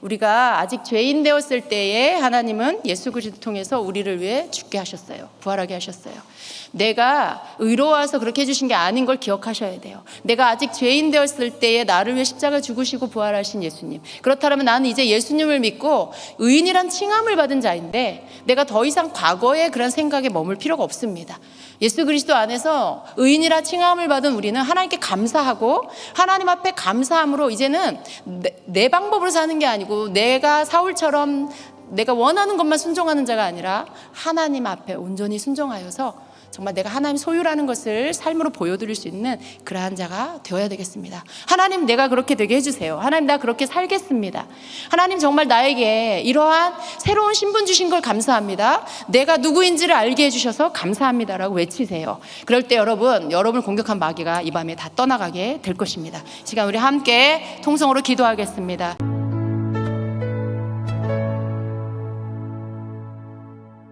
우리가 아직 죄인 되었을 때에 하나님은 예수 그리스도 통해서 우리를 위해 죽게 하셨어요. 부활하게 하셨어요. 내가 의로워서 그렇게 해주신 게 아닌 걸 기억하셔야 돼요. 내가 아직 죄인 되었을 때에 나를 위해 십자가 죽으시고 부활하신 예수님. 그렇다면 나는 이제 예수님을 믿고 의인이란 칭함을 받은 자인데 내가 더 이상 과거의 그런 생각에 머물 필요가 없습니다. 예수 그리스도 안에서 의인이라 칭함을 받은 우리는 하나님께 감사하고 하나님 앞에 감사함으로 이제는 내 방법으로 사는 게 아니고 내가 사울처럼 내가 원하는 것만 순종하는 자가 아니라 하나님 앞에 온전히 순종하여서 정말 내가 하나님 소유라는 것을 삶으로 보여드릴 수 있는 그러한 자가 되어야 되겠습니다. 하나님, 내가 그렇게 되게 해주세요. 하나님, 나 그렇게 살겠습니다. 하나님, 정말 나에게 이러한 새로운 신분 주신 걸 감사합니다. 내가 누구인지를 알게 해주셔서 감사합니다라고 외치세요. 그럴 때 여러분을 공격한 마귀가 이 밤에 다 떠나가게 될 것입니다. 시간 우리 함께 통성으로 기도하겠습니다.